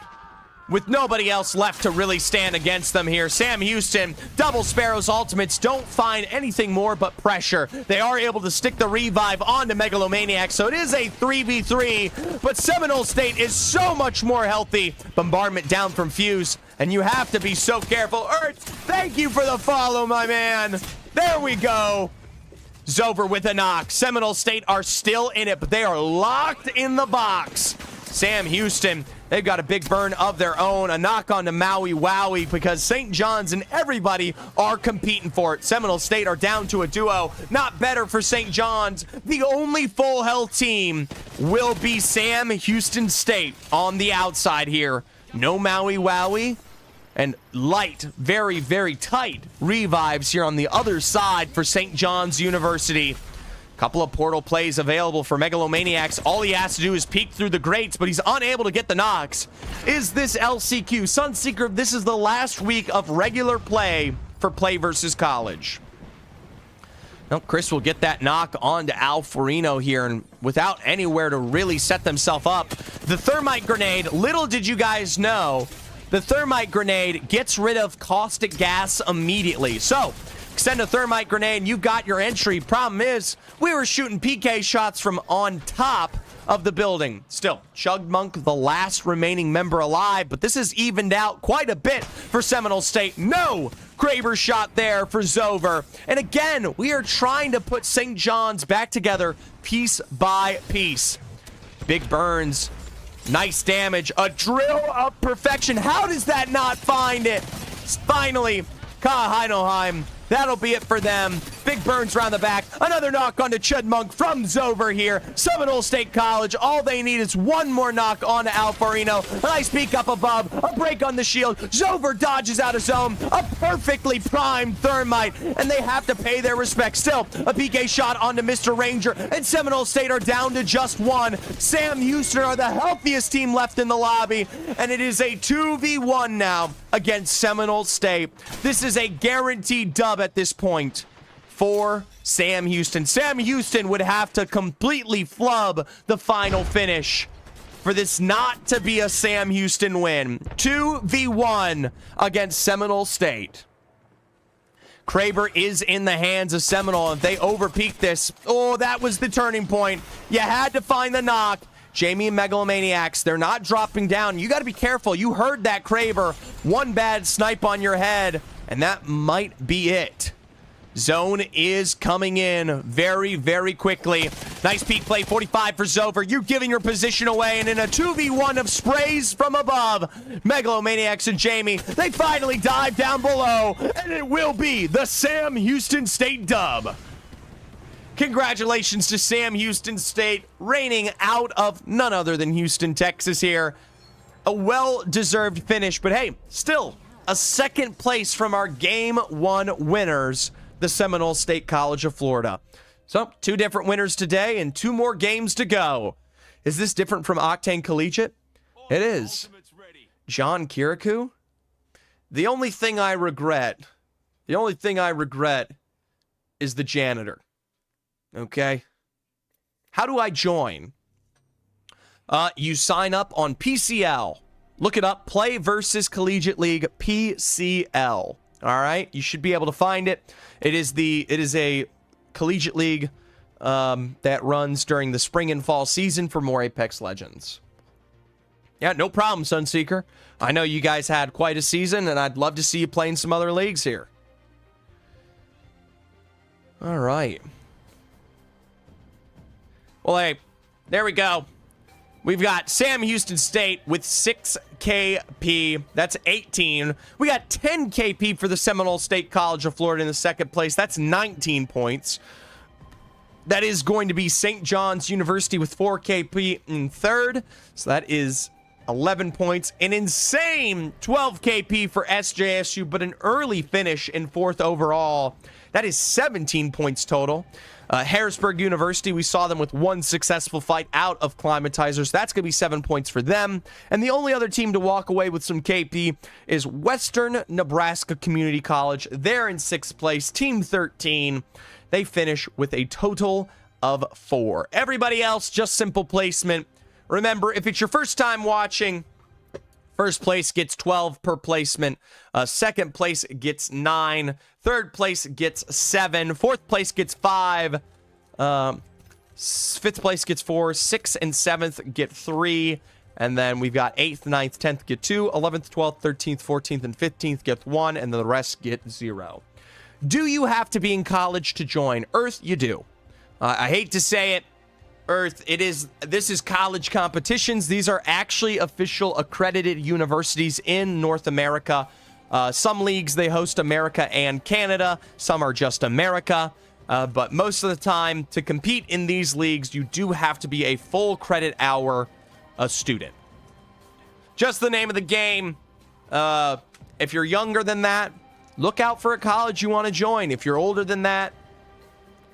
with nobody else left to really stand against them here, Sam Houston, double Sparrow's ultimates don't find anything more but pressure. They are able to stick the revive onto Megalomaniac, so it is a 3v3, but Seminole State is so much more healthy. Bombardment down from Fuse, and you have to be so careful. Earth, thank you for the follow, my man. There we go. Zover with a knock. Seminole State are still in it, but they are locked in the box. Sam Houston, they've got a big burn of their own. A knock on to Maui Wowie because St. John's and everybody are competing for it. Seminole State are down to a duo. Not better for St. John's. The only full health team will be Sam Houston State on the outside here. No Maui Wowie. and light, very, very tight revives here on the other side for St. John's University. Couple of portal plays available for Megalomaniacs. All he has to do is peek through the grates, but he's unable to get the knocks. Is this LCQ? Sunseeker, this is the last week of regular play for Play versus College. Well, Chris will get that knock onto Alfarino here, and without anywhere to really set themselves up. The thermite grenade, little did you guys know, the thermite grenade gets rid of caustic gas immediately. So, extend a thermite grenade and you've got your entry. Problem is, we were shooting PK shots from on top of the building. Still, Chugmonk, the last remaining member alive, but this has evened out quite a bit for Seminole State. No Kraber shot there for Zover. And again, we are trying to put St. John's back together piece by piece. Big Burns, nice damage, a drill of perfection. How does that not find it? Finally, Kahinoheim. That'll be it for them. Big Burns around the back. Another knock onto Chudmonk from Zover here. Seminole State College. All they need is one more knock onto Alfarino. A nice peek up above. A break on the shield. Zover dodges out of zone. A perfectly primed thermite. And they have to pay their respects. Still, a PK shot onto Mr. Ranger. And Seminole State are down to just one. Sam Houston are the healthiest team left in the lobby. And it is a 2v1 now against Seminole State. This is a guaranteed dub at this point for Sam Houston. Sam Houston would have to completely flub the final finish for this not to be a Sam Houston win. 2v1 against Seminole State. Kraber is in the hands of Seminole. If they overpeak this, oh, that was the turning point. You had to find the knock. Jamie and Megalomaniacs, they're not dropping down. You got to be careful. You heard that, Kraber. One bad snipe on your head, and that might be it. Zone is coming in very, very quickly. Nice peek play, 45 for Zover. You're giving your position away, and in a 2v1 of sprays from above, Megalomaniacs and Jamie, they finally dive down below, and it will be the Sam Houston State dub. Congratulations to Sam Houston State, reigning out of none other than Houston, Texas here. A well-deserved finish, but hey, still a second place from our Game 1 winners, the Seminole State College of Florida. So, 2 different winners today and 2 more games to go. Is this different from Octane Collegiate? It is. John Kirikou? The only thing I regret is the janitor. Okay. How do I join? You sign up on PCL. Look it up. Play versus Collegiate League PCL. All right. You should be able to find it. It is a Collegiate League that runs during the spring and fall season for more Apex Legends. Yeah, no problem, Sunseeker. I know you guys had quite a season, and I'd love to see you playing some other leagues here. All right. Well, hey, there we go. We've got Sam Houston State with 6 KP. That's 18. We got 10 KP for the Seminole State College of Florida in the second place. That's 19 points. That is going to be St. John's University with 4 KP in third. So that is 11 points. An insane 12 KP for SJSU, but an early finish in fourth overall. That is 17 points total. Harrisburg University, we saw them with 1 successful fight out of Climatizers. That's going to be 7 points for them. And the only other team to walk away with some KP is Western Nebraska Community College. They're in 6th place, Team 13. They finish with a total of 4. Everybody else, just simple placement. Remember, if it's your first time watching, first place gets 12 per placement. Second place gets 9. Third place gets 7. Fourth place gets 5. Fifth place gets 4. 6th and 7th get 3. And then we've got 8th, 9th, 10th get 2. 11th, 12th, 13th, 14th, and 15th get 1. And the rest get 0. Do you have to be in college to join? Earth, you do. I hate to say it. Earth, this is college competitions. These are actually official accredited universities in North America. Some leagues, they host America and Canada. Some are just America. But most of the time, to compete in these leagues, you do have to be a full credit hour student. Just the name of the game. If you're younger than that, look out for a college you want to join. If you're older than that,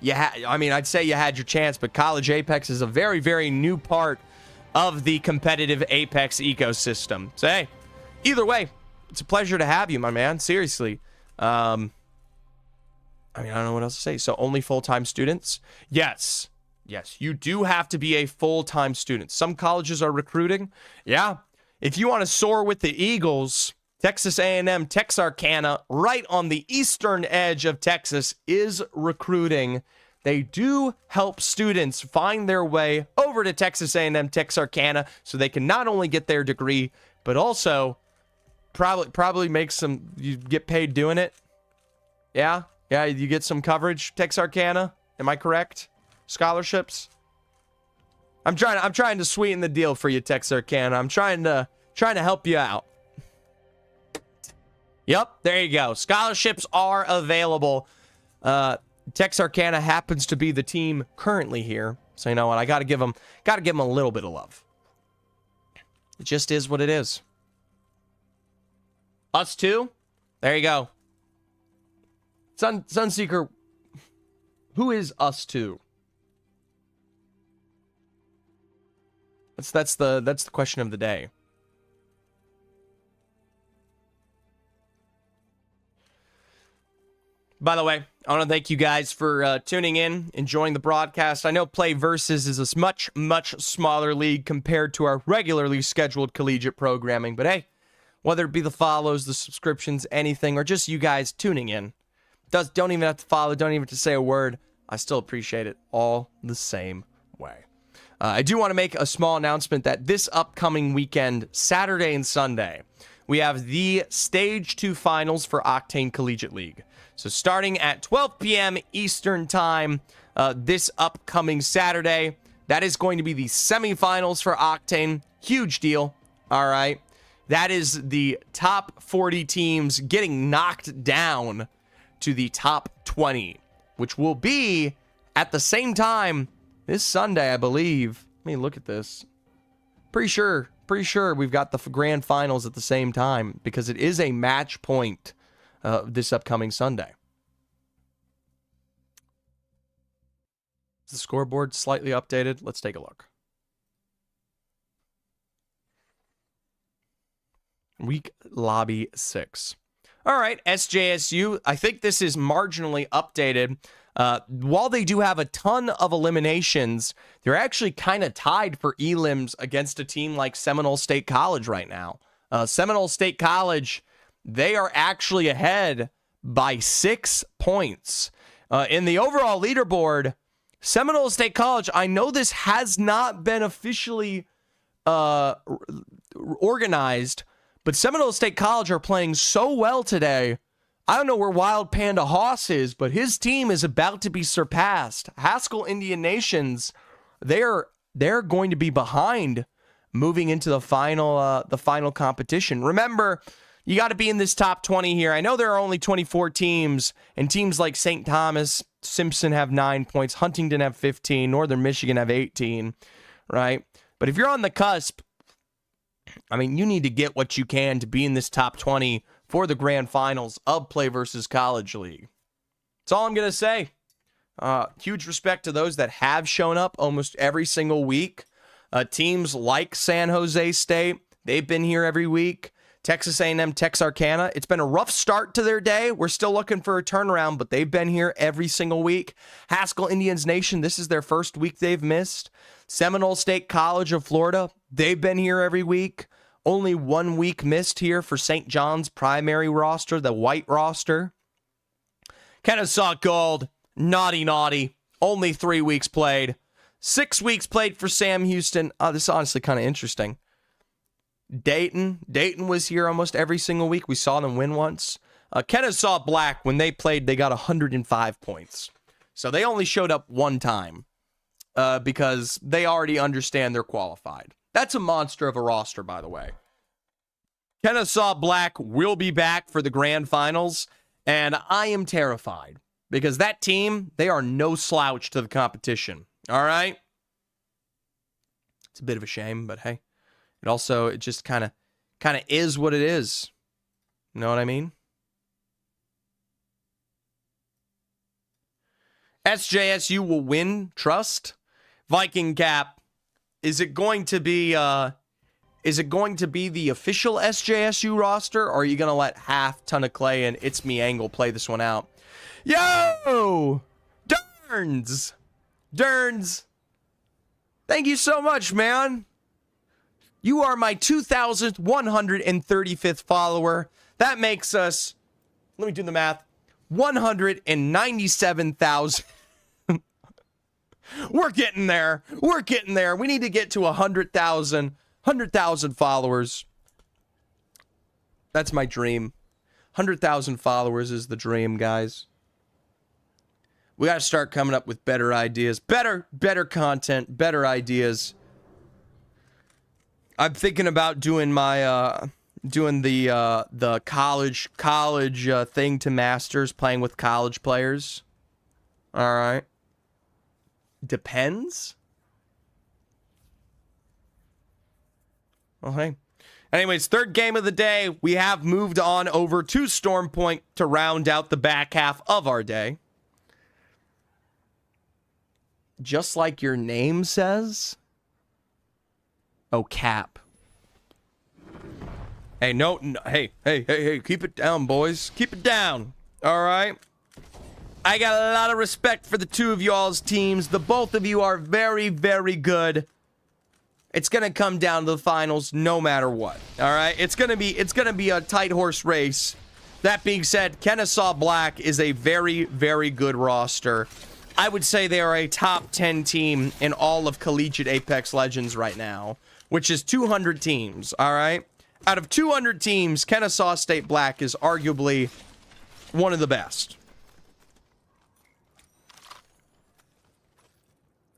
I'd say you had your chance, but College Apex is a very, very new part of the competitive Apex ecosystem. So, hey, either way, it's a pleasure to have you, my man. Seriously. I don't know what else to say. So, only full-time students? Yes. Yes, you do have to be a full-time student. Some colleges are recruiting. Yeah. If you want to soar with the Eagles, Texas A&M Texarkana, right on the eastern edge of Texas, is recruiting. They do help students find their way over to Texas A&M Texarkana so they can not only get their degree, but also probably make you get paid doing it. Yeah, you get some coverage, Texarkana. Am I correct? Scholarships. I'm trying to sweeten the deal for you, Texarkana. I'm trying to help you out. Yep, there you go. Scholarships are available. Texarkana happens to be the team currently here, so you know what? I got to give them a little bit of love. It just is what it is. Us too. There you go. Sunseeker. Who is us too? That's the question of the day. By the way, I want to thank you guys for tuning in, enjoying the broadcast. I know Play Versus is a much, much smaller league compared to our regularly scheduled collegiate programming. But hey, whether it be the follows, the subscriptions, anything, or just you guys tuning in, don't even have to follow, don't even have to say a word. I still appreciate it all the same way. I do want to make a small announcement that this upcoming weekend, Saturday and Sunday, we have the Stage 2 finals for Octane Collegiate League. So starting at 12 p.m. Eastern Time this upcoming Saturday, that is going to be the semifinals for Octane. Huge deal, all right? That is the top 40 teams getting knocked down to the top 20, which will be at the same time this Sunday, I believe. Let me look at this. Pretty sure we've got the grand finals at the same time because it is a match point this upcoming Sunday. Is the scoreboard slightly updated? Let's take a look. Week Lobby 6. All right, SJSU. I think this is marginally updated. While they do have a ton of eliminations, they're actually kind of tied for elims against a team like Seminole State College right now. Seminole State College, they are actually ahead by 6 points. In the overall leaderboard, Seminole State College, I know this has not been officially organized, but Seminole State College are playing so well today. I don't know where Wild Panda Hoss is, but his team is about to be surpassed. Haskell Indian Nations, they're going to be behind moving into the final competition. Remember, you got to be in this top 20 here. I know there are only 24 teams, and teams like St. Thomas, Simpson have 9 points, Huntington have 15, Northern Michigan have 18, right? But if you're on the cusp, I mean, you need to get what you can to be in this top 20 for the grand finals of Play versus College League. That's all I'm going to say. Huge respect to those that have shown up almost every single week. Teams like San Jose State, they've been here every week. Texas A&M Texarkana, it's been a rough start to their day. We're still looking for a turnaround, but they've been here every single week. Haskell Indians Nation, this is their first week they've missed. Seminole State College of Florida, they've been here every week. Only 1 week missed here for St. John's primary roster, the white roster. Kennesaw Gold, naughty. Only 3 weeks played. 6 weeks played for Sam Houston. This is honestly kind of interesting. Dayton was here almost every single week. We saw them win once. Kennesaw Black, when they played, they got 105 points. So they only showed up one time because they already understand they're qualified. That's a monster of a roster, by the way. Kennesaw Black will be back for the grand finals, and I am terrified because that team, they are no slouch to the competition. All right? It's a bit of a shame, but hey. It just kind of is what it is. Know what I mean? SJSU will win, trust. Viking Cap, is it going to be the official SJSU roster, or are you gonna let half ton of clay and It's Me Angle play this one out? Yo! Derns! Thank you so much, man. You are my 2,135th follower. That makes us, let me do the math, 197,000. We're getting there. We need to get to 100,000 followers. That's my dream. 100,000 followers is the dream, guys. We got to start coming up with better ideas, better content, better ideas. I'm thinking about doing my the college thing to Masters, playing with college players. All right. Depends. Okay. Anyways, third game of the day. We have moved on over to Storm Point to round out the back half of our day. Just like your name says. Oh, Cap. Hey, no, hey, keep it down, boys. Keep it down. All right. I got a lot of respect for the two of y'all's teams. The both of you are very, very good. It's going to come down to the finals no matter what. All right? It's going to be a tight horse race. That being said, Kennesaw Black is a very, very good roster. I would say they are a top 10 team in all of Collegiate Apex Legends right now, which is 200 teams, all right? Out of 200 teams, Kennesaw State Black is arguably one of the best.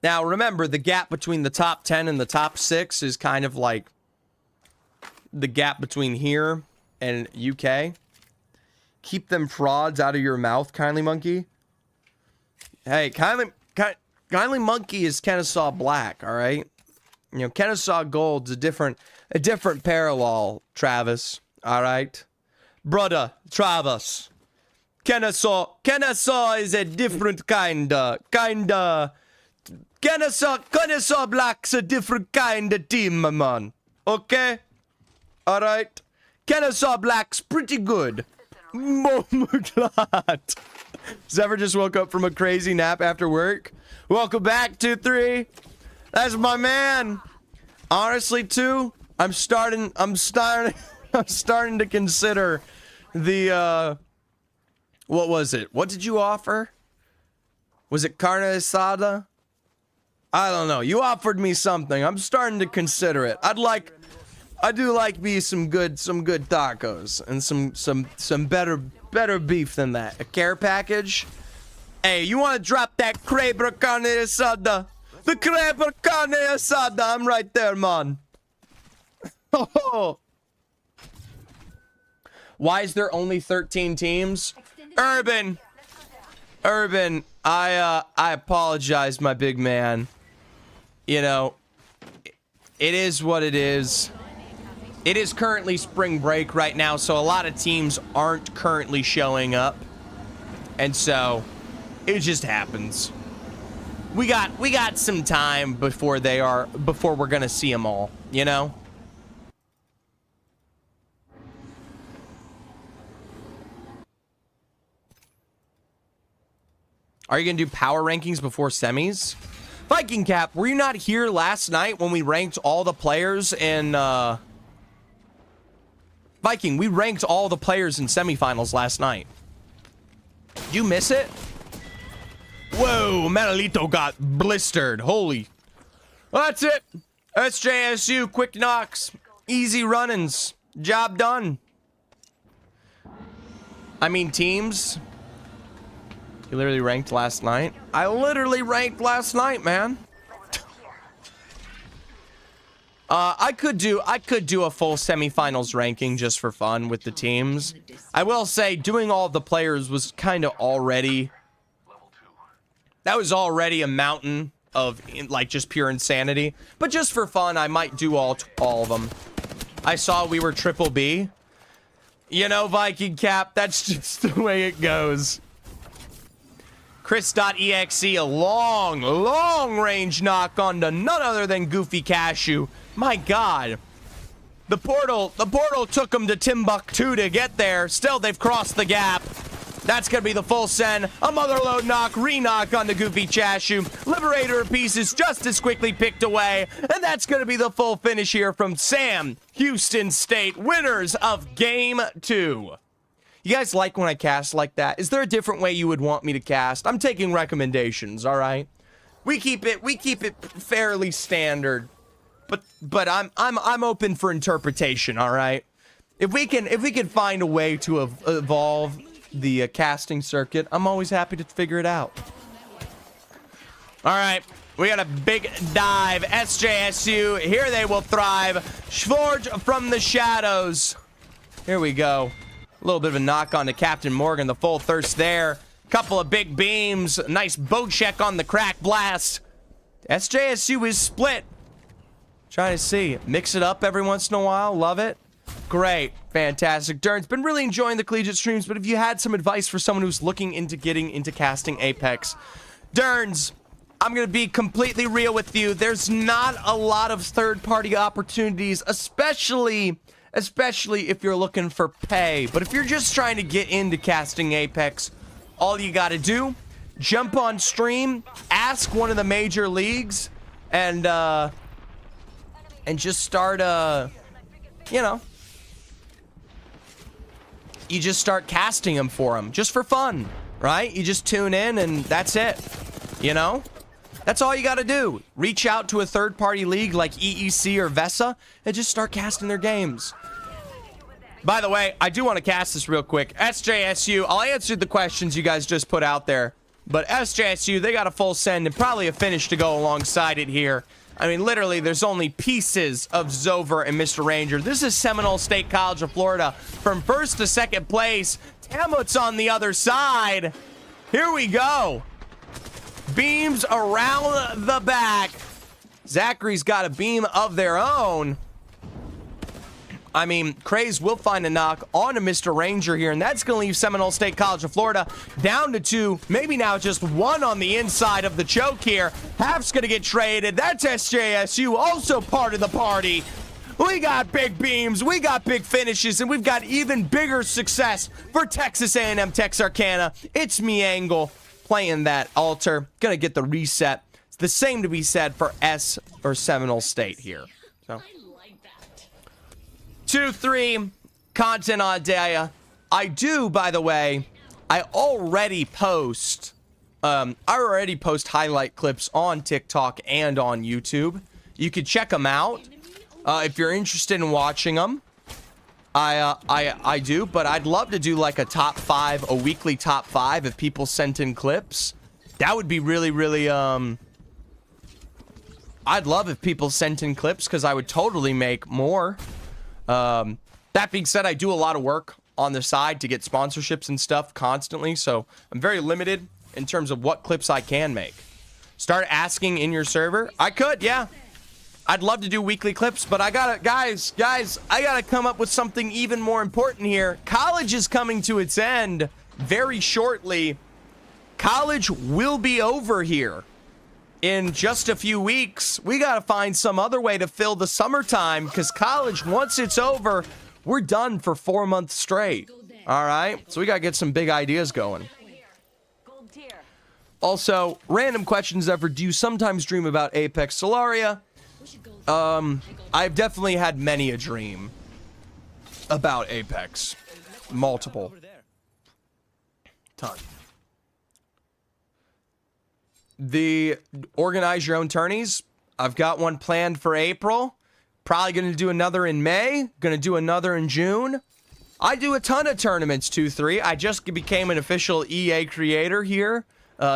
Now, remember, the gap between the top 10 and the top 6 is kind of like the gap between here and UK. Keep them frauds out of your mouth, Kindly Monkey. Hey, Kindly Monkey is Kennesaw Black, all right? You know, Kennesaw Gold's a different parallel, Travis, all right? Brother, Travis. Kennesaw is a different kinda. Kennesaw Black's a different kind of team, my man. Okay? Alright? Kennesaw Black's pretty good. Zephyr just woke up from a crazy nap after work. Welcome back, 2-3. That's my man. Honestly, too, I'm starting to consider the, what was it? What did you offer? Was it carne asada? I don't know. You offered me something. I'm starting to consider it. I do like me some good tacos and some better beef than that. A care package. Hey, you want to drop that crepe carne asada? The crepe carne asada. I'm right there, man. Why is there only 13 teams? Urban, I apologize, my big man. You know, it is what it is. It is currently spring break right now, so a lot of teams aren't currently showing up. And so, it just happens. We got some time before we're gonna see them all, you know? Are you gonna do power rankings before semis? Viking Cap, were you not here last night when we ranked all the players in, Viking, we ranked all the players in semifinals last night. Did you miss it? Whoa, Manolito got blistered. Holy. Well, that's it. SJSU, quick knocks, easy run-ins, job done. I mean, teams. You literally ranked last night? I literally ranked last night, man. I could do a full semifinals ranking just for fun with the teams. I will say doing all the players was kind of already, that was already a mountain of like just pure insanity. But just for fun, I might do all of them. I saw we were triple B. You know, Viking Cap, that's just the way it goes. Chris.exe, a long range knock onto none other than Goofy Cashew. My God. The portal took him to Timbuktu to get there. Still, they've crossed the gap. That's going to be the full send. A motherload knock, re-knock on the Goofy Cashew. Liberator pieces just as quickly picked away. And that's going to be the full finish here from Sam, Houston State, winners of Game 2. You guys like when I cast like that? Is there a different way you would want me to cast? I'm taking recommendations, all right? We keep it fairly standard. But I'm open for interpretation, all right? If we can find a way to evolve the casting circuit, I'm always happy to figure it out. All right, we got a big dive. SJSU, here they will thrive. Schwartz from the shadows. Here we go. A little bit of a knock on to Captain Morgan, the full thirst there. Couple of big beams. Nice bow check on the crack blast. SJSU is split. Trying to see. Mix it up every once in a while. Love it. Great. Fantastic. Dern's been really enjoying the Collegiate streams, but if you had some advice for someone who's looking into getting into casting Apex. Derns, I'm going to be completely real with you. There's not a lot of third-party opportunities, especially if you're looking for pay. But if you're just trying to get into casting Apex, all you got to do, jump on stream, ask one of the major leagues, and just start, you know, you just start casting them for them, just for fun, right? You just tune in and that's it, you know? That's all you got to do. Reach out to a third-party league like EEC or VESA and just start casting their games. By the way, I do want to cast this real quick. SJSU, I'll answer the questions you guys just put out there. But SJSU, they got a full send and probably a finish to go alongside it here. I mean, literally, there's only pieces of Zover and Mr. Ranger. This is Seminole State College of Florida. From first to second place, Tamut's on the other side. Here we go. Beams around the back. Zachary's got a beam of their own. I mean, Craze will find a knock on a Mr. Ranger here, and that's going to leave Seminole State College of Florida down to 2, maybe now just 1 on the inside of the choke here. Half's going to get traded. That's SJSU, also part of the party. We got big beams, we got big finishes, and we've got even bigger success for Texas A&M Texarkana. It's me, Angle, playing that altar. Going to get the reset. It's the same to be said for S or Seminole State here. So 2-3 content on Daya. I do, by the way, I already post highlight clips on TikTok and on YouTube. You could check them out if you're interested in watching them. I do, but I'd love to do like a top 5, a weekly top 5 if people sent in clips. That would be really I'd love if people sent in clips because I would totally make more. That being said, I do a lot of work on the side to get sponsorships and stuff constantly, so I'm very limited in terms of what clips I can make. Start asking in your server. I could, yeah. I'd love to do weekly clips, but I gotta, guys, I gotta come up with something even more important here. College is coming to its end very shortly. College will be over here in just a few weeks. We gotta find some other way to fill the summertime because college, once it's over, we're done for 4 months straight. All right, so we gotta get some big ideas going. Also, random questions ever. Do you sometimes dream about Apex Solaria? I've definitely had many a dream about Apex. Multiple. Ton. The organize your own tourneys. I've got one planned for April. Probably going to do another in May. Going to do another in June. I do a ton of tournaments, 2-3. I just became an official EA creator here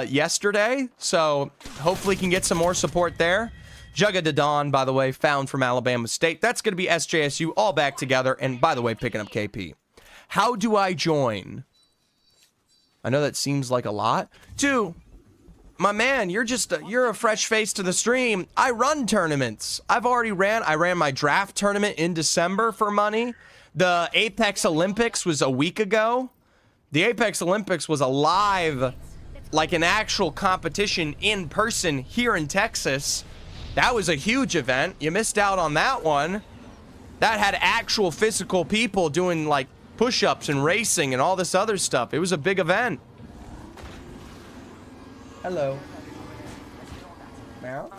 yesterday. So hopefully can get some more support there. Jugga de Dawn, by the way, found from Alabama State. That's going to be SJSU all back together. And by the way, picking up KP. How do I join? I know that seems like a lot. 2, my man, you're a fresh face to the stream. I run tournaments. I ran my draft tournament in December for money. The Apex Olympics was a week ago. The Apex Olympics was a live, like an actual competition in person here in Texas. That was a huge event. You missed out on that one. That had actual physical people doing like push-ups and racing and all this other stuff. It was a big event. Hello. Meow?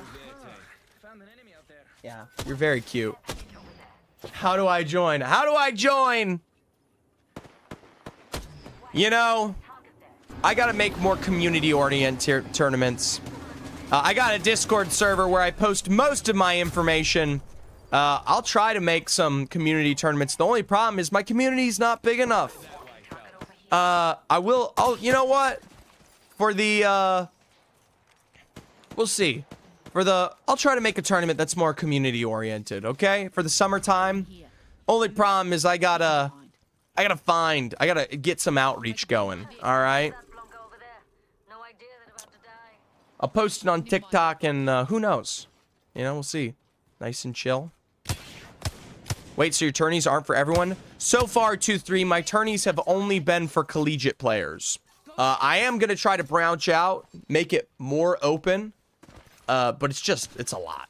Yeah, you're very cute. How do I join? How do I join? You know, I gotta make more community-oriented tournaments. I got a Discord server where I post most of my information. I'll try to make some community tournaments. The only problem is my community's not big enough. You know what? For the, we'll see. I'll try to make a tournament that's more community-oriented, okay? For the summertime. Only problem is I gotta get some outreach going, all right? I'll post it on TikTok and who knows? You know, we'll see. Nice and chill. Wait, so your tourneys aren't for everyone? So far, 2-3, my tourneys have only been for collegiate players. I am going to try to branch out, make it more open, but it's a lot.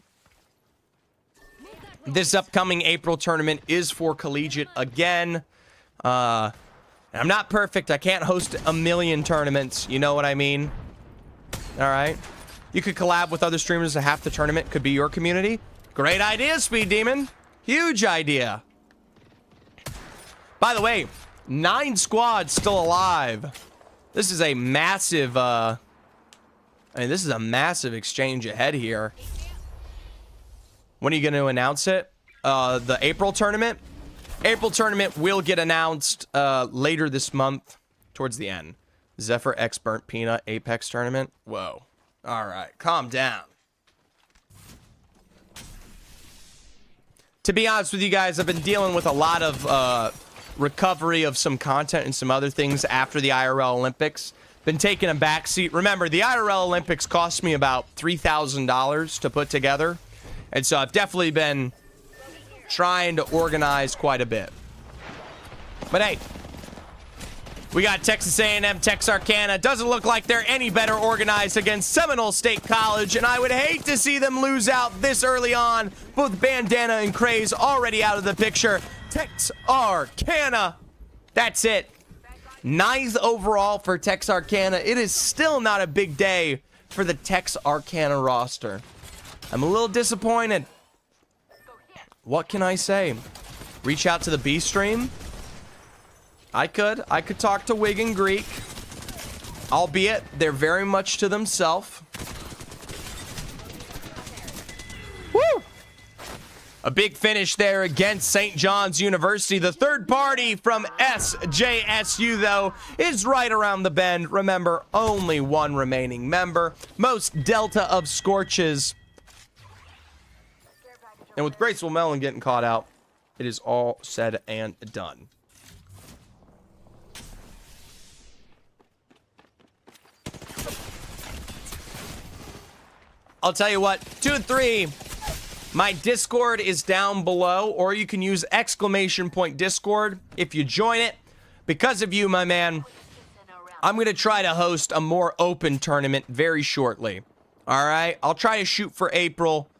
This upcoming April tournament is for collegiate again. I'm not perfect. I can't host a million tournaments. You know what I mean? All right. You could collab with other streamers and half the tournament could be your community. Great idea, Speed Demon. Huge idea. By the way, 9 squads still alive. This is a massive, this is a massive exchange ahead here. When are you going to announce it? The April tournament? April tournament will get announced later this month, towards the end. Zephyr X Burnt Peanut Apex tournament. Whoa. All right, calm down. To be honest with you guys, I've been dealing with a lot of recovery of some content and some other things after the IRL Olympics. Been taking a backseat. Remember, the IRL Olympics cost me about $3,000 to put together. And so I've definitely been trying to organize quite a bit. But hey, we got Texas A&M, Texarkana. Doesn't look like they're any better organized against Seminole State College, and I would hate to see them lose out this early on. Both Bandana and Craze already out of the picture. Texarkana, that's it. 9th overall for Texarkana. It is still not a big day for the Texarkana roster. I'm a little disappointed. What can I say? Reach out to the B stream? I could talk to Wig and Greek, albeit they're very much to themselves. Woo! A big finish there against St. John's University. The third party from SJSU, though, is right around the bend. Remember, only one remaining member. Most Delta of Scorches. And with Graceful Melon getting caught out, it is all said and done. I'll tell you what, 2-3, my Discord is down below, or you can use !Discord if you join it. Because of you, my man, I'm going to try to host a more open tournament very shortly. All right? I'll try to shoot for April.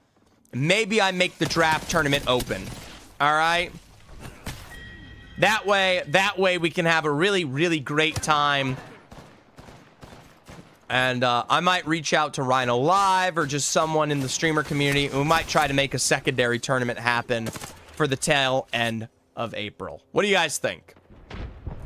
Maybe I make the draft tournament open. All right? That way we can have a really, really great time. And I might reach out to Rhino Live or just someone in the streamer community. We might try to make a secondary tournament happen for the tail end of April. What do you guys think?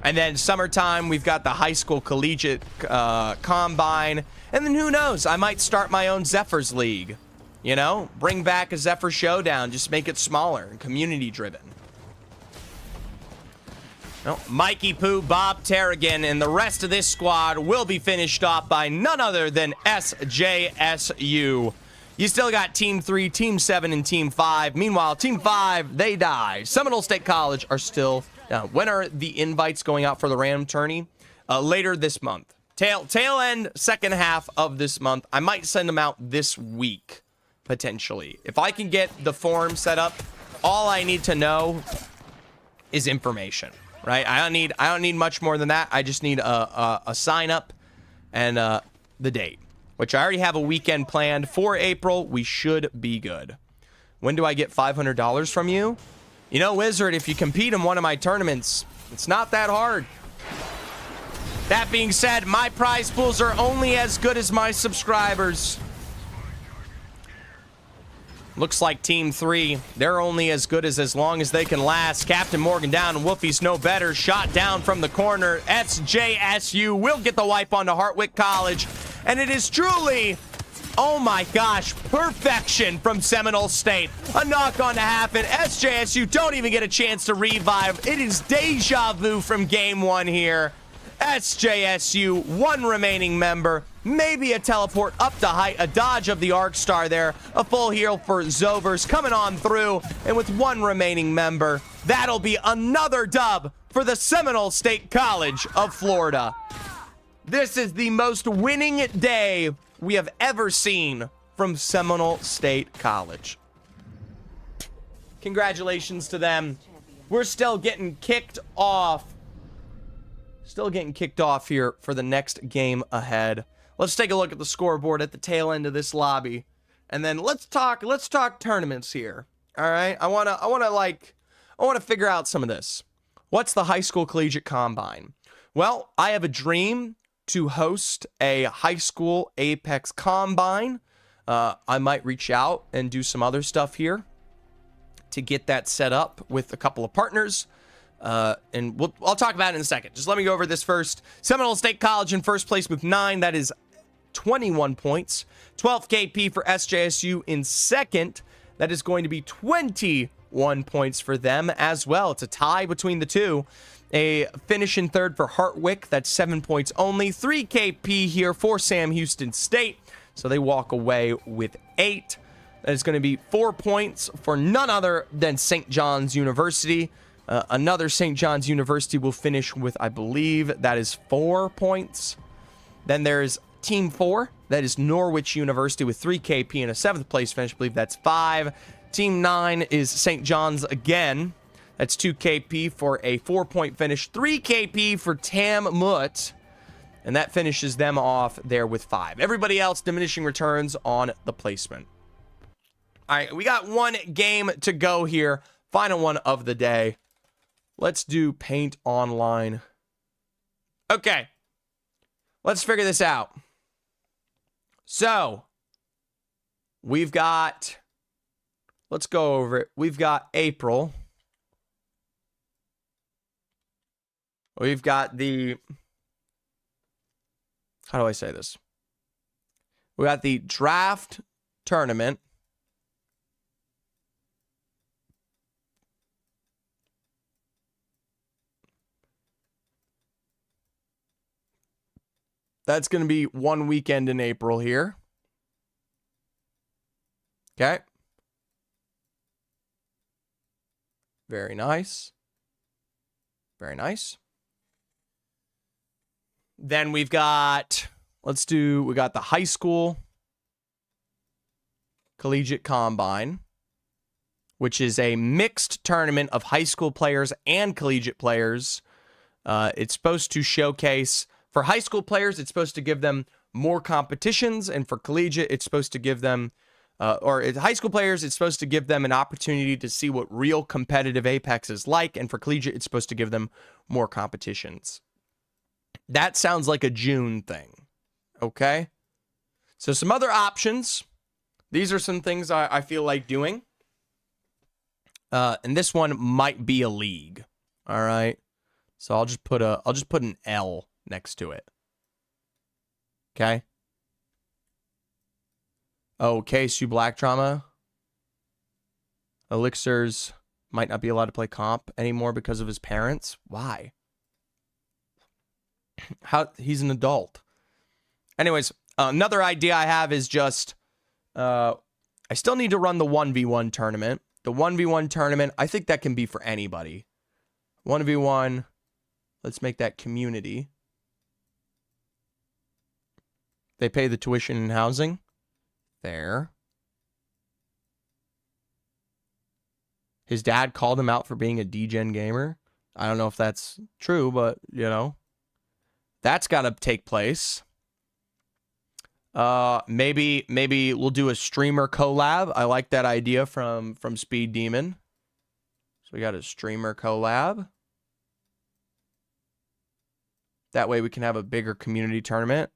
And then summertime, we've got the high school collegiate combine. And then who knows? I might start my own Zephyrs League. You know? Bring back a Zephyr Showdown. Just make it smaller and community-driven. No, Mikey Poo, Bob Terrigan, and the rest of this squad will be finished off by none other than SJSU. You still got Team 3, Team 7, and Team 5. Meanwhile, Team 5, they die. Seminole State College are still down. When are the invites going out for the random tourney? Later this month. tail end, second half of this month. I might send them out this week, potentially. If I can get the form set up, all I need to know is information, right? I don't need much more than that. I just need a sign up and the date, which I already have a weekend planned for April. We should be good. When do I get $500 from you? You know, Wizard, if you compete in one of my tournaments, it's not that hard. That being said, my prize pools are only as good as my subscribers. Looks like Team 3, they're only as good as long as they can last. Captain Morgan down, Wolfie's no better. Shot down from the corner. SJSU will get the wipe onto Hartwick College. And it is truly, oh my gosh, perfection from Seminole State. A knock on to happen. SJSU don't even get a chance to revive. It is deja vu from game 1 here. SJSU, one remaining member. Maybe a teleport up to height, a dodge of the Arc Star there. A full heal for Zovers coming on through. And with one remaining member, that'll be another dub for the Seminole State College of Florida. This is the most winning day we have ever seen from Seminole State College. Congratulations to them. We're still getting kicked off. Still getting kicked off here for the next game ahead. Let's take a look at the scoreboard at the tail end of this lobby. And then let's talk tournaments here. All right? I want to figure out some of this. What's the high school collegiate combine? Well, I have a dream to host a high school Apex combine. I might reach out and do some other stuff here to get that set up with a couple of partners. And I'll talk about it in a second. Just let me go over this first. Seminole State College in first place with 9. That is 21 points. 12th KP for SJSU in second. That is going to be 21 points for them as well. It's a tie between the two. A finish in third for Hartwick. That's 7 points only. 3 KP here for Sam Houston State. So they walk away with 8. That is going to be 4 points for none other than St. John's University. Another St. John's University will finish with, I believe, that is 4 points. Then there's Team 4. That is Norwich University with 3 KP and a 7th place finish. I believe that's 5. Team 9 is St. John's again. That's 2 KP for a 4-point finish. 3 KP for Tam Mutt. And that finishes them off there with 5. Everybody else diminishing returns on the placement. All right, we got one game to go here. Final one of the day. Let's do Paint Online. Okay. Let's figure this out. So, we've got, let's go over it. We've got April. We've got the, how do I say this? We got the draft tournament. That's going to be one weekend in April here. Okay. Very nice. Very nice. Then we've got, we got the high school collegiate combine, which is a mixed tournament of high school players and collegiate players. It's supposed to showcase, for high school players, it's supposed to give them more competitions, and for collegiate, it's supposed to give them, high school players, it's supposed to give them an opportunity to see what real competitive Apex is like, and for collegiate, it's supposed to give them more competitions. That sounds like a June thing, okay? So some other options. These are some things I feel like doing. And this one might be a league, all right? So I'll just put an L next to it. Okay. Oh, KSU Black Drama. Elixirs might not be allowed to play comp anymore because of his parents. Why? He's an adult. Anyways, another idea I have is just, I still need to run the 1v1 tournament. The 1v1 tournament, I think that can be for anybody. 1v1, let's make that community. They pay the tuition and housing. There. His dad called him out for being a degen gamer. I don't know if that's true, but, you know, that's got to take place. Maybe we'll do a streamer collab. I like that idea from Speed Demon. So we got a streamer collab. That way we can have a bigger community tournament.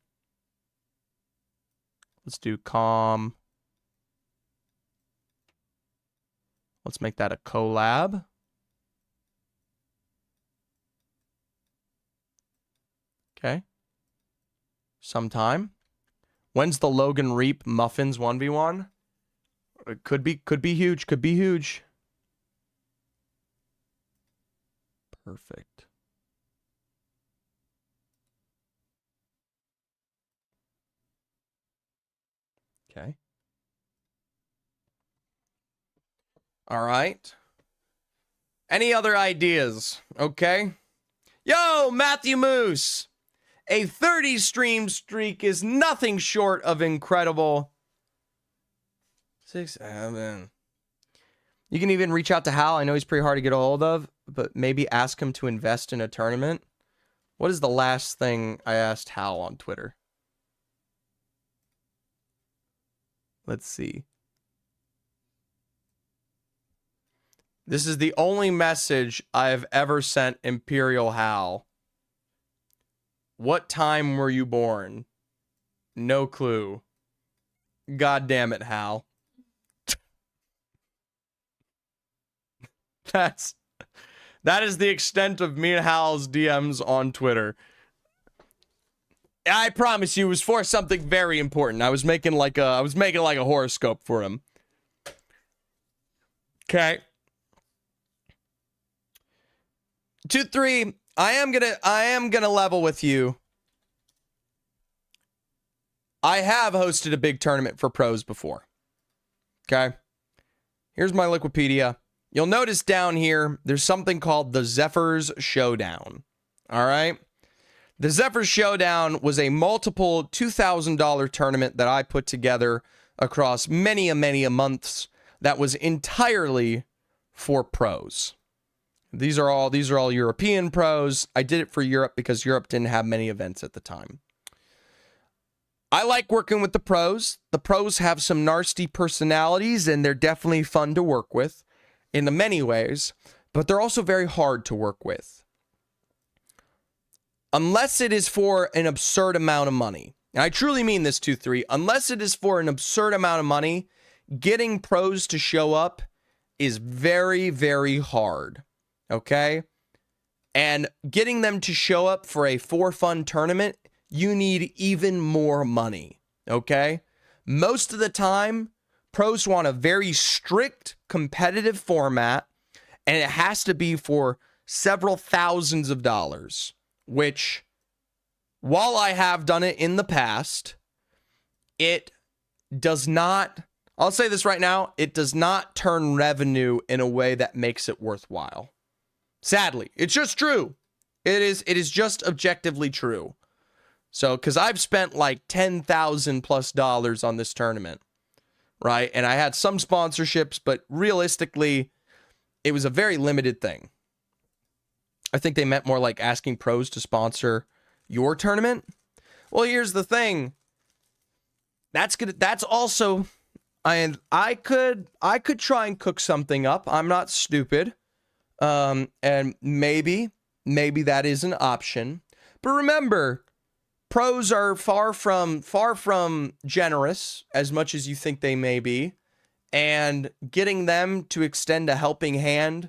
Let's do calm. Let's make that a collab. Okay. Sometime. When's the Logan Reap Muffins 1v1? It could be huge. Could be huge. Perfect. Okay. All right. Any other ideas? Okay. Yo, Matthew Moose. A 30 stream streak is nothing short of incredible. 6, 7. You can even reach out to Hal. I know he's pretty hard to get a hold of, but maybe ask him to invest in a tournament. What is the last thing I asked Hal on Twitter? Let's see. This is the only message I've ever sent Imperial Hal. What time were you born? No clue. God damn it, Hal. That is the extent of me and Hal's DMs on Twitter. I promise you it was for something very important. I was making like a horoscope for him. Okay. 2-3, I am gonna level with you. I have hosted a big tournament for pros before. Okay. Here's my Wikipedia. You'll notice down here, there's something called the Zephyrs Showdown. All right. The Zephyrs Showdown was a multiple $2,000 tournament that I put together across many a months that was entirely for pros. These are all European pros. I did it for Europe because Europe didn't have many events at the time. I like working with the pros. The pros have some nasty personalities, and they're definitely fun to work with in many ways, but they're also very hard to work with. Unless it is for an absurd amount of money. And I truly mean this, 2-3. Unless it is for an absurd amount of money, getting pros to show up is very, very hard. Okay? And getting them to show up for a for-fun tournament, you need even more money. Okay? Most of the time, pros want a very strict competitive format, and it has to be for several thousands of dollars, which, while I have done it in the past, it does not, I'll say this right now, it does not turn revenue in a way that makes it worthwhile. Sadly, it's just true. It is just objectively true. So, because I've spent like $10,000+ on this tournament, right? And I had some sponsorships, but realistically, it was a very limited thing. I think they meant more like asking pros to sponsor your tournament. Well, here's the thing. That's also, I could try and cook something up. I'm not stupid. And maybe that is an option. But remember, pros are far from generous as much as you think they may be. And getting them to extend a helping hand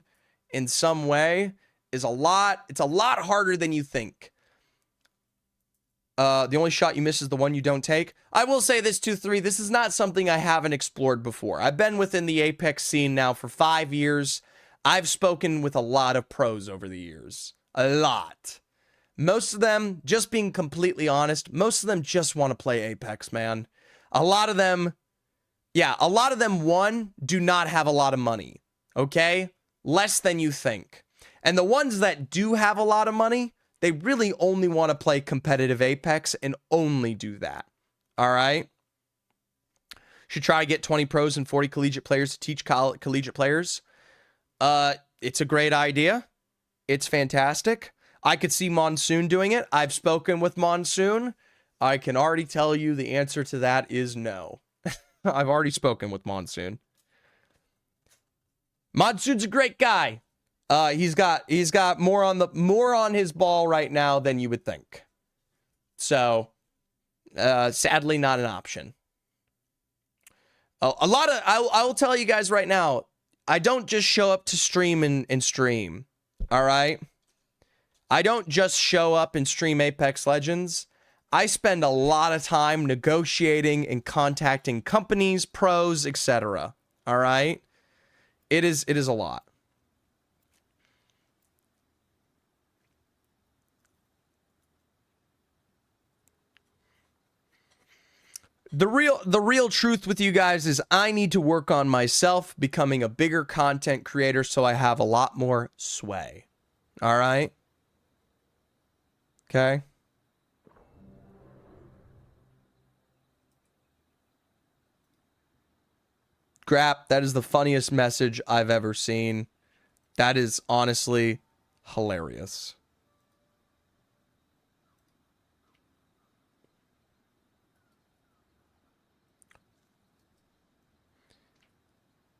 in some way is it's a lot harder than you think. The only shot you miss is the one you don't take. I will say this, 2-3, this is not something I haven't explored before. I've been within the Apex scene now for 5 years. I've spoken with a lot of pros over the years. A lot. Most of them, just being completely honest, most of them just want to play Apex, man. A lot of them, one, do not have a lot of money. Okay? Less than you think. And the ones that do have a lot of money, they really only want to play competitive Apex and only do that. All right. Should try to get 20 pros and 40 collegiate players to teach collegiate players. It's a great idea. It's fantastic. I could see Monsoon doing it. I've spoken with Monsoon. I can already tell you the answer to that is no. I've already spoken with Monsoon. Monsoon's a great guy. He's got more on his ball right now than you would think. So, sadly, not an option. I will tell you guys right now, I don't just show up to stream and stream. All right? I don't just show up and stream Apex Legends. I spend a lot of time negotiating and contacting companies, pros, etc. All right? It is a lot. The real truth with you guys is I need to work on myself becoming a bigger content creator so I have a lot more sway. All right? Okay? Grap, that is the funniest message I've ever seen. That is honestly hilarious.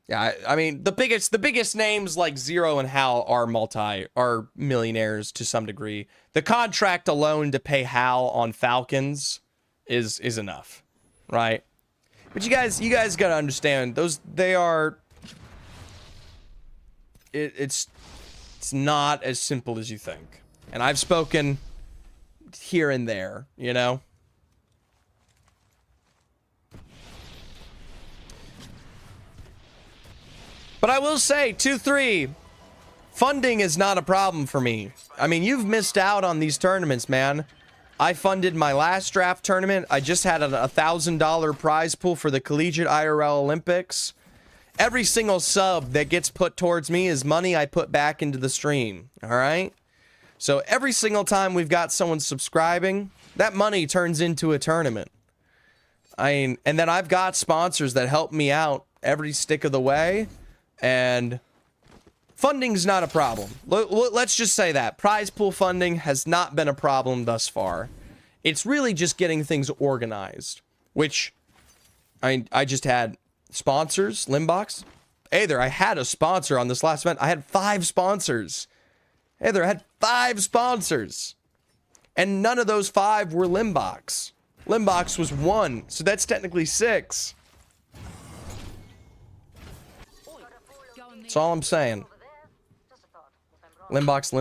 Yeah, I mean the biggest names like Zero and Hal are millionaires to some degree. The contract alone to pay Hal on Falcons is enough, right? But you guys gotta understand it's not as simple as you think. And I've spoken here and there, you know. But I will say, 2-3, funding is not a problem for me. I mean, you've missed out on these tournaments, man. I funded my last draft tournament. I just had a $1,000 prize pool for the Collegiate IRL Olympics. Every single sub that gets put towards me is money I put back into the stream, all right? So every single time we've got someone subscribing, that money turns into a tournament. I mean, and then I've got sponsors that help me out every stick of the way. And funding's not a problem. Let's just say that. Prize pool funding has not been a problem thus far. It's really just getting things organized. Which, I just had sponsors, Limbox. Hey there, I had a sponsor on this last event. I had 5 sponsors. Hey there, I had 5 sponsors. And none of those 5 were Limbox. Limbox was 1, so that's technically 6. That's all I'm saying. Limbox. I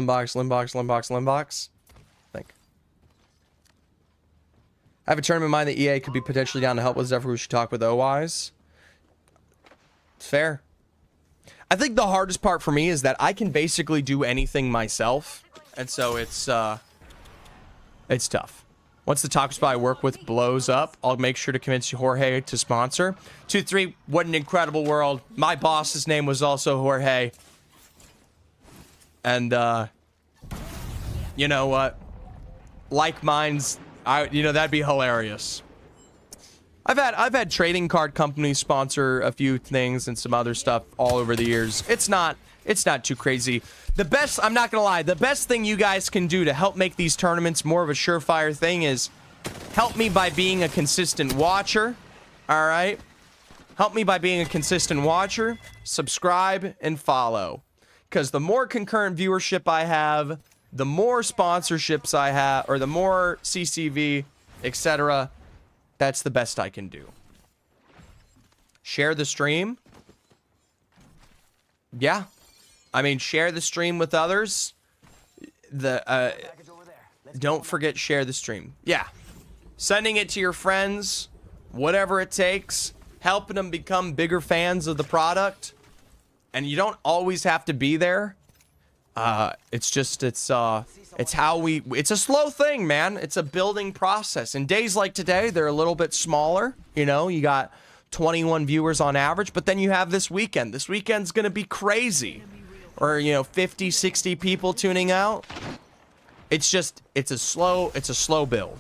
think. I have a tournament in mind that EA could be potentially down to help with. Therefore, we should talk with OWISE. It's fair. I think the hardest part for me is that I can basically do anything myself. And so it's tough. Once the taco spot I work with blows up, I'll make sure to convince Jorge to sponsor. 2-3, what an incredible world. My boss's name was also Jorge. And, you know what? Like minds, that'd be hilarious. I've had trading card companies sponsor a few things and some other stuff all over the years. It's not too crazy. I'm not gonna lie, the best thing you guys can do to help make these tournaments more of a surefire thing is help me by being a consistent watcher. All right? Help me by being a consistent watcher, subscribe, and follow. Because the more concurrent viewership I have, the more sponsorships I have, or the more CCV, etc., that's the best I can do. Share the stream. Yeah. I mean, share the stream with others. Don't forget, share the stream. Yeah. Sending it to your friends, whatever it takes, helping them become bigger fans of the product. And you don't always have to be there. It's a slow thing, man. It's a building process. And days like today, they're a little bit smaller. You know, you got 21 viewers on average, but then you have this weekend. This weekend's going to be crazy. Or, 50, 60 people tuning out. It's a slow build.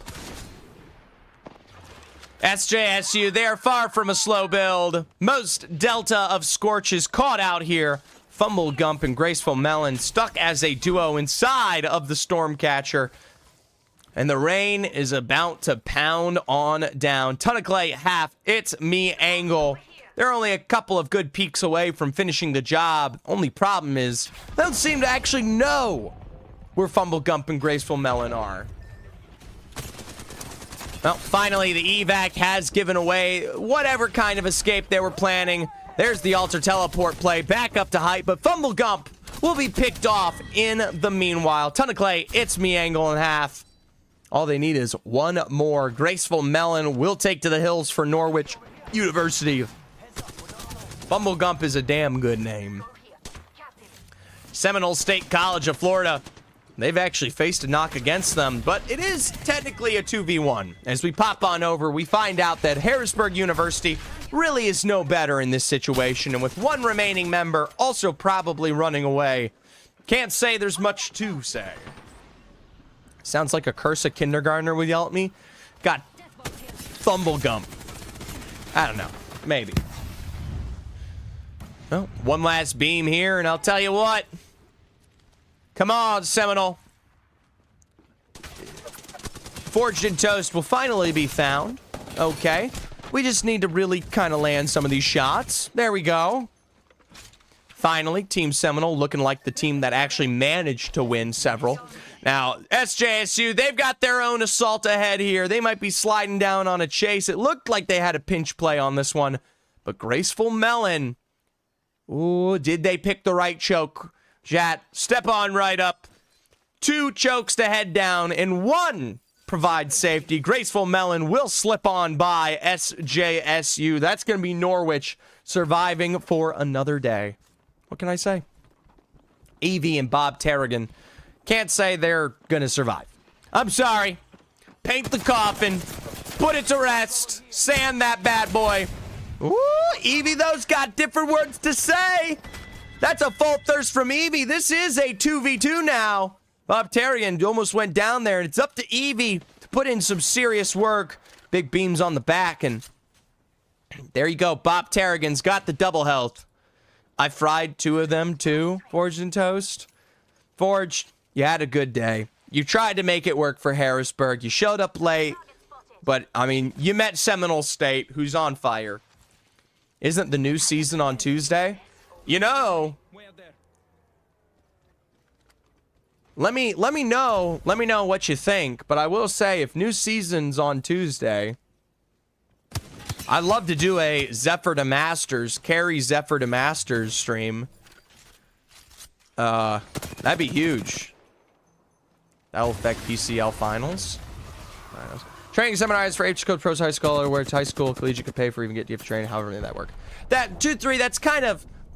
SJSU, they are far from a slow build. Most Delta of Scorches caught out here. Fumble Gump and Graceful Melon stuck as a duo inside of the Stormcatcher. And the rain is about to pound on down. Ton of Clay, half. It's me, Angle. They're only a couple of good peaks away from finishing the job. Only problem is, they don't seem to actually know where Fumble Gump and Graceful Melon are. Well, finally, the evac has given away whatever kind of escape they were planning. There's the altar teleport play back up to height, but Fumble Gump will be picked off in the meanwhile. Ton of Clay, it's me, Angle in half. All they need is one more. Graceful Melon will take to the hills for Norwich University. Fumble Gump is a damn good name. Seminole State College of Florida. They've actually faced a knock against them, but it is technically a 2v1. As we pop on over, we find out that Harrisburg University really is no better in this situation, and with one remaining member also probably running away, can't say there's much to say. Sounds like a curse a kindergartner would yell at me. Got Fumble Gump. I don't know. Maybe. Well, one last beam here, and I'll tell you what. Come on, Seminole. Forged in Toast will finally be found. Okay. We just need to really kind of land some of these shots. There we go. Finally, Team Seminole looking like the team that actually managed to win several. Now, SJSU, they've got their own assault ahead here. They might be sliding down on a chase. It looked like they had a pinch play on this one. But Graceful Melon. Ooh, did they pick the right choke? Jat, step on right up. 2 chokes to head down, and 1 provides safety. Graceful Melon will slip on by SJSU. That's going to be Norwich surviving for another day. What can I say? Evie and Bob Tarragon can't say they're going to survive. I'm sorry. Paint the coffin. Put it to rest. Sand that bad boy. Ooh, Evie, those got different words to say. That's a full thirst from Evie. This is a 2v2 now. Bob Tarragon almost went down there, and it's up to Evie to put in some serious work. Big beams on the back, and there you go. Bob Tarragon's got the double health. I fried 2 of them, too, Forged in Toast. Forged, you had a good day. You tried to make it work for Harrisburg. You showed up late, but, I mean, you met Seminole State, who's on fire. Isn't the new season on Tuesday? You know, let me know what you think, but I will say if new season's on Tuesday, I'd love to do a Zephyr to Masters, carry Zephyr to Masters stream. That'd be huge. That'll affect PCL finals. Training seminars for H Code Pros High School, or where it's high school, collegiate could pay for even get DF training, however many that work. That 2-3,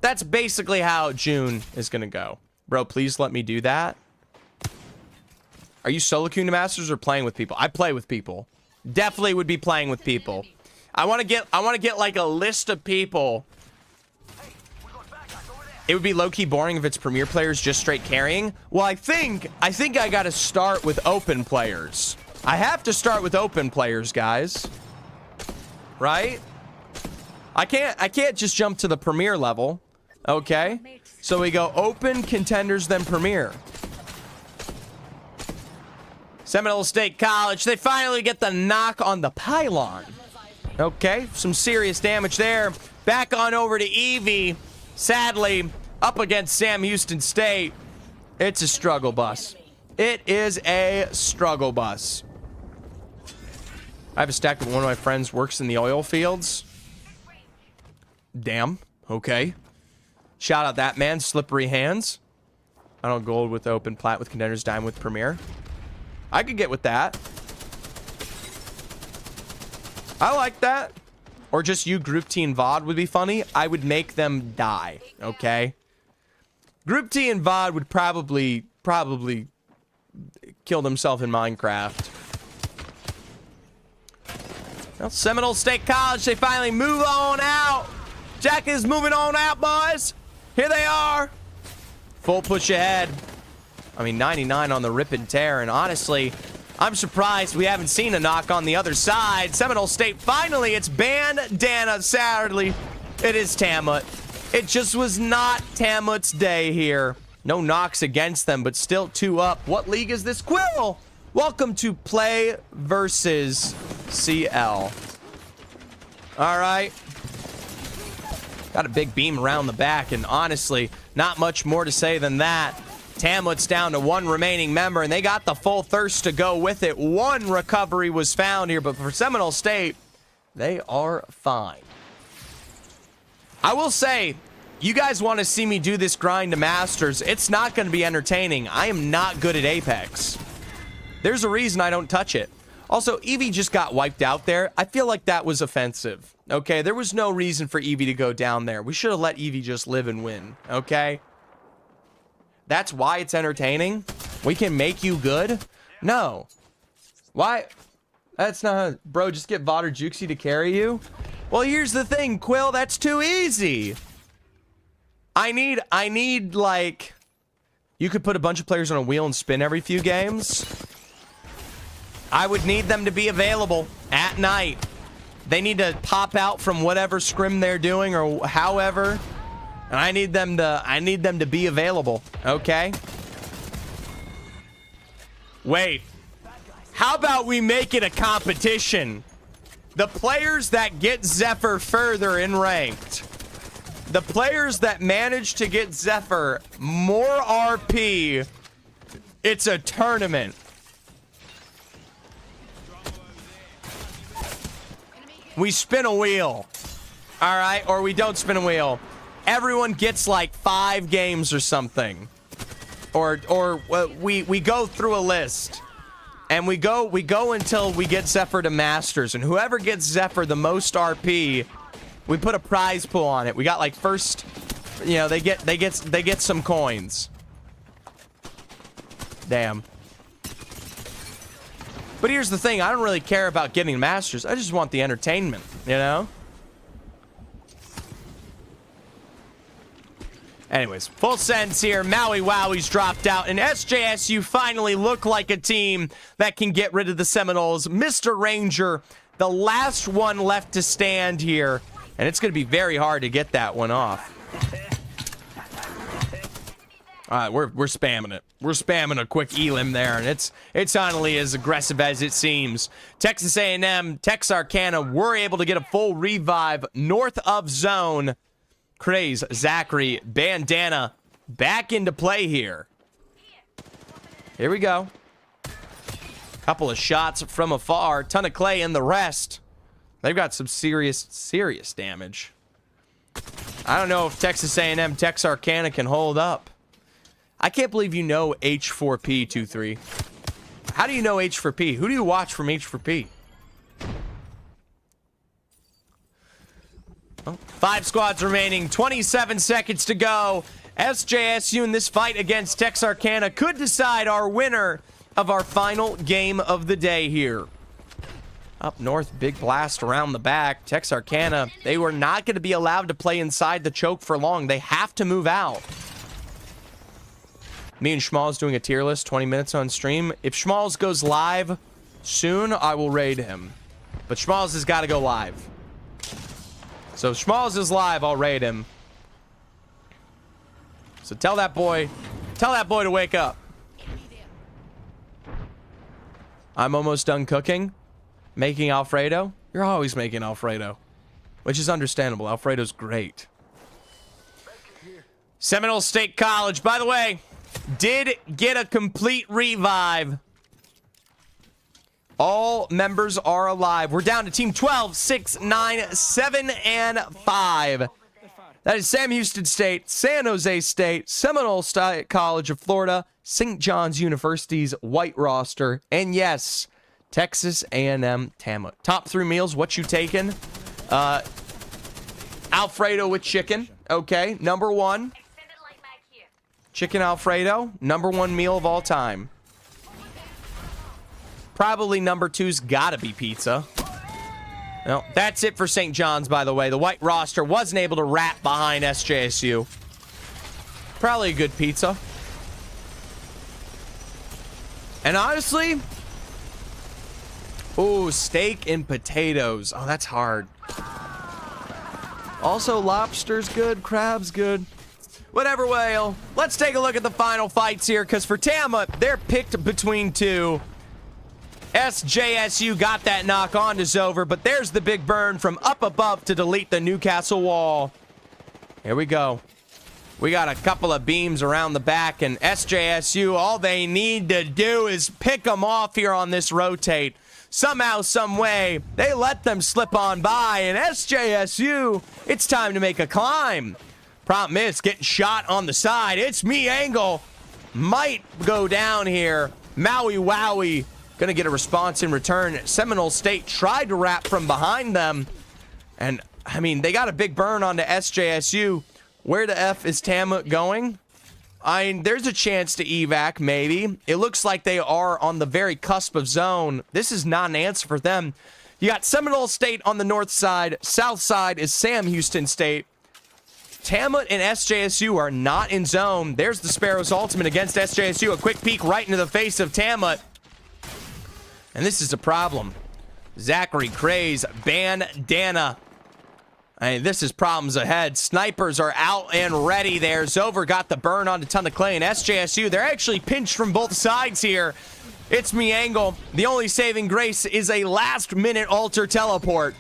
that's basically how June is gonna go. Bro, please let me do that. Are you solo queuing to Masters or playing with people? I play with people. Definitely would be playing with people. I want to get like a list of people. It would be low-key boring if it's Premier players just straight carrying. Well, I think I gotta start with open players. I have to start with open players, guys. Right? I can't just jump to the Premier level. Okay? So we go open, contenders, then Premier. Seminole State College, they finally get the knock on the pylon. Okay, some serious damage there. Back on over to Evie. Sadly, up against Sam Houston State. It's a struggle bus. It is a struggle bus. I have a stack of one of my friends works in the oil fields. Damn. Okay. Shout out that man. Slippery hands. I don't gold with open, plat with contenders, dime with Premier. I could get with that. I like that. Or just you Group T and VOD would be funny. I would make them die. Okay. Group T and VOD would probably kill themselves in Minecraft. Well, Seminole State College, they finally move on out. Jack is moving on out, boys. Here they are. Full push ahead. I mean, 99 on the rip and tear. And honestly, I'm surprised we haven't seen a knock on the other side. Seminole State, finally, it's Bandana. Sadly, it is Tamut. It just was not Tamut's day here. No knocks against them, but still 2 up. What league is this? Quill! Welcome to Play versus CL. All right. Got a big beam around the back, and honestly, not much more to say than that. Tamlet's down to 1 remaining member, and they got the full thirst to go with it. 1 recovery was found here, but for Seminole State, they are fine. I will say, you guys want to see me do this grind to Masters, it's not going to be entertaining. I am not good at Apex. There's a reason I don't touch it. Also, Eevee just got wiped out there. I feel like that was offensive. Okay, there was no reason for Eevee to go down there. We should have let Eevee just live and win. Okay? That's why it's entertaining? We can make you good? No. Why? That's not... Bro, just get Vaughter Juxie to carry you? Well, here's the thing, Quill. That's too easy. I need, like... You could put a bunch of players on a wheel and spin every few games. I would need them to be available at night. They need to pop out from whatever scrim they're doing or however. And I need them to be available, okay? Wait. How about we make it a competition? The players that get Zephyr further in ranked. The players that manage to get Zephyr more RP. It's a tournament. We spin a wheel. All right, or we don't spin a wheel. Everyone gets like 5 games or something. Or we go through a list. And we go until we get Zephyr to Masters, and whoever gets Zephyr the most RP, we put a prize pool on it. We got like first, you know, they get some coins. Damn. But here's the thing, I don't really care about getting Masters. I just want the entertainment, you know? Anyways, full sends here. Maui Wowie's dropped out, and SJSU finally look like a team that can get rid of the Seminoles. Mr. Ranger, the last one left to stand here, and it's going to be very hard to get that one off. All right, we're spamming it. We're spamming a quick elim there, and it's honestly as aggressive as it seems. Texas A&M, Texarkana were able to get a full revive north of zone. Craze, Zachary, Bandana back into play here. Here we go. Couple of shots from afar. Ton of clay in the rest. They've got some serious damage. I don't know if Texas A&M, Texarkana can hold up. I can't believe you know H4P23. How do you know H4P? Who do you watch from H4P? Oh, 5 squads remaining, 27 seconds to go. SJSU in this fight against Texarkana could decide our winner of our final game of the day here. Up north, big blast around the back. Texarkana, they were not going to be allowed to play inside the choke for long. They have to move out. Me and Schmalz doing a tier list, 20 minutes on stream. If Schmalz goes live soon, I will raid him. But Schmalz has got to go live. So if Schmalz is live, I'll raid him. So tell that boy to wake up. I'm almost done cooking. Making Alfredo. You're always making Alfredo. Which is understandable. Alfredo's great. Seminole State College, by the way, did get a complete revive. All members are alive. We're down to team 12, 6, 9, 7, and 5. That is Sam Houston State, San Jose State, Seminole State College of Florida, St. John's University's white roster, and yes, Texas A&M Tama. Top 3 meals, what you taking? Alfredo with chicken. Okay, number 1. Chicken Alfredo, number 1 meal of all time. Probably number 2's gotta be pizza. No, that's it for St. John's, by the way. The white roster wasn't able to wrap behind SJSU. Probably a good pizza. And honestly, Ooh, steak and potatoes. Oh, that's hard. Also, lobster's good, crab's good. Whatever, whale. Let's take a look at the final fights here, because for Tama, they're picked between two. SJSU got that knock on to Zover, but there's the big burn from up above to delete the Newcastle wall. Here we go. We got a couple of beams around the back, and SJSU, all they need to do is pick them off here on this rotate. Somehow, some way, they let them slip on by, and SJSU, it's time to make a climb. Problem is, getting shot on the side. It's me angle. Might go down here. Maui Wowie gonna get a response in return. Seminole State tried to wrap from behind them, and I mean, they got a big burn onto SJSU. Where the F is Tama going? I mean, there's a chance to evac, maybe. It looks like they are on the very cusp of zone. This is not an answer for them. You got Seminole State on the north side. South side is Sam Houston State. Tama and SJSU are not in zone. There's the Sparrows ultimate against SJSU. A quick peek right into the face of Tama. And this is a problem. Zachary Craze, bandana. I mean, this is problems ahead. Snipers are out and ready there. Zover got the burn onto Ton of Clay, and SJSU, they're actually pinched from both sides here. It's me angle. The only saving grace is a last-minute altar teleport,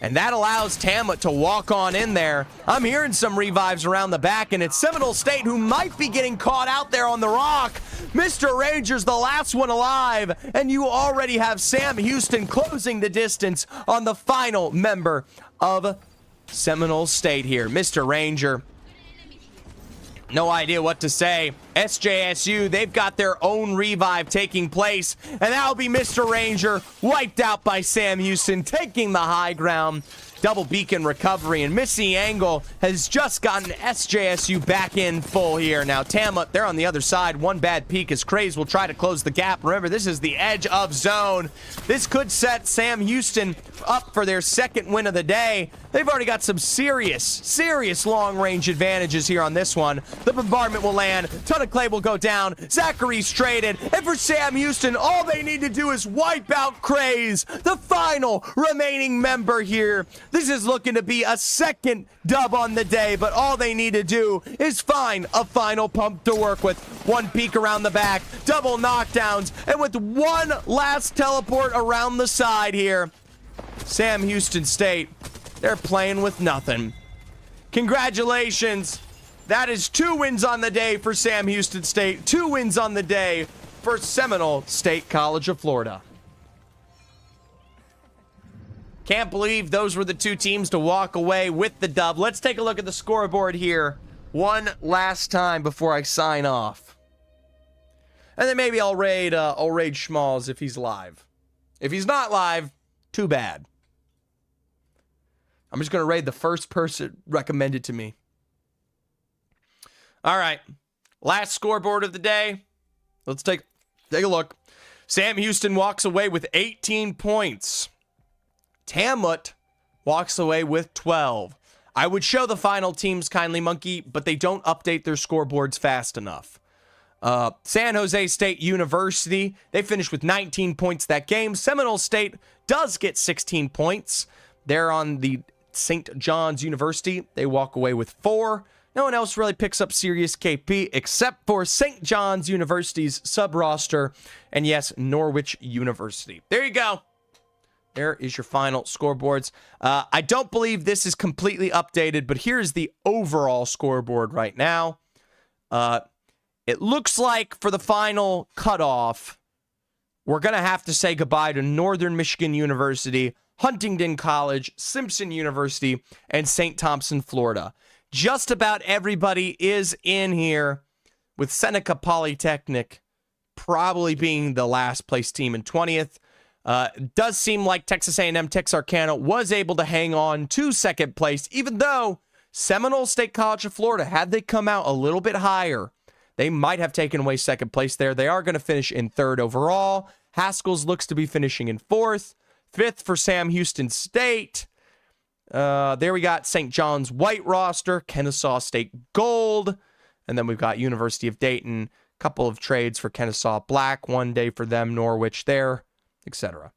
and that allows Tama to walk on in there. I'm hearing some revives around the back, and it's Seminole State who might be getting caught out there on the rock. Mr. Ranger's the last one alive, and you already have Sam Houston closing the distance on the final member of Seminole State here. Mr. Ranger, no idea what to say. SJSU, they've got their own revive taking place, and that'll be Mr. Ranger wiped out by Sam Houston, taking the high ground. Double beacon recovery, and Missy Angle has just gotten SJSU back in full here. Now, Tama, they're on the other side. One bad peek as Craze will try to close the gap. Remember, this is the edge of zone. This could set Sam Houston up for their second win of the day. They've already got some serious long-range advantages here on this one. The bombardment will land. Ton of Clay will go down. Zachary's traded. And for Sam Houston, all they need to do is wipe out Craze, the final remaining member here. This is looking to be a second dub on the day, but all they need to do is find a final pump to work with. One peek around the back, double knockdowns, and with one last teleport around the side here, Sam Houston State, they're playing with nothing. Congratulations. That is 2 wins on the day for Sam Houston State. 2 wins on the day for Seminole State College of Florida. Can't believe those were the 2 teams to walk away with the dub. Let's take a look at the scoreboard here one last time before I sign off. And then maybe I'll raid Schmalls if he's live. If he's not live, too bad. I'm just going to raid the first person recommended to me. All right. Last scoreboard of the day. Let's take a look. Sam Houston walks away with 18 points. Tamlet walks away with 12. I would show the final teams, Kindly Monkey, but they don't update their scoreboards fast enough. San Jose State University, they finished with 19 points that game. Seminole State does get 16 points. They're on the St. John's University. They walk away with 4. No one else really picks up serious KP except for St. John's University's sub-roster and, yes, Norwich University. There you go. There is your final scoreboards. I don't believe this is completely updated, but here's the overall scoreboard right now. It looks like for the final cutoff, we're going to have to say goodbye to Northern Michigan University, Huntingdon College, Simpson University, and St. Thompson, Florida. Just about everybody is in here, with Seneca Polytechnic probably being the last place team in 20th. It does seem like Texas A&M Texarkana was able to hang on to second place, even though Seminole State College of Florida, had they come out a little bit higher, they might have taken away second place there. They are going to finish in 3rd overall. Haskell's looks to be finishing in 4th. 5th for Sam Houston State. There we got St. John's white roster, Kennesaw State gold, and then we've got University of Dayton, couple of trades for Kennesaw black, one day for them, Norwich there, etc.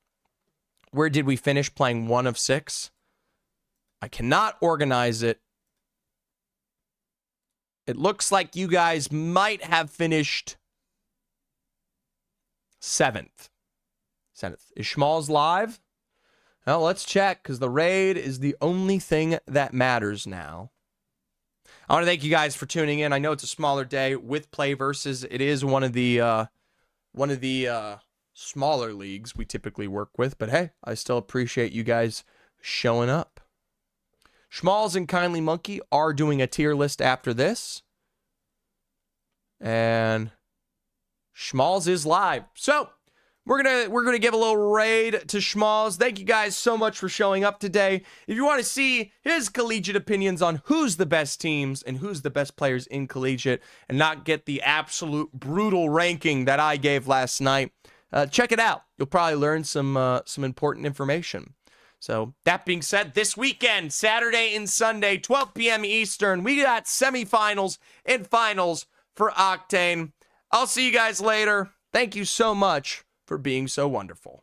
Where did we finish playing 1 of 6? I cannot organize it. It looks like you guys might have finished 7th. 7th. Is Schmalz live? Well, let's check, because the raid is the only thing that matters now. I want to thank you guys for tuning in. I know it's a smaller day with Play Versus. It is one of the smaller leagues we typically work with, but hey, I still appreciate you guys showing up. Schmalz and Kindly Monkey are doing a tier list after this, and Schmalz is live. So we're gonna give a little raid to Schmalz. Thank you guys so much for showing up today. If you want to see his collegiate opinions on who's the best teams and who's the best players in collegiate, and not get the absolute brutal ranking that I gave last night, check it out. You'll probably learn some important information. So that being said, this weekend, Saturday and Sunday, 12 p.m. Eastern, we got semifinals and finals for Octane. I'll see you guys later. Thank you so much for being so wonderful.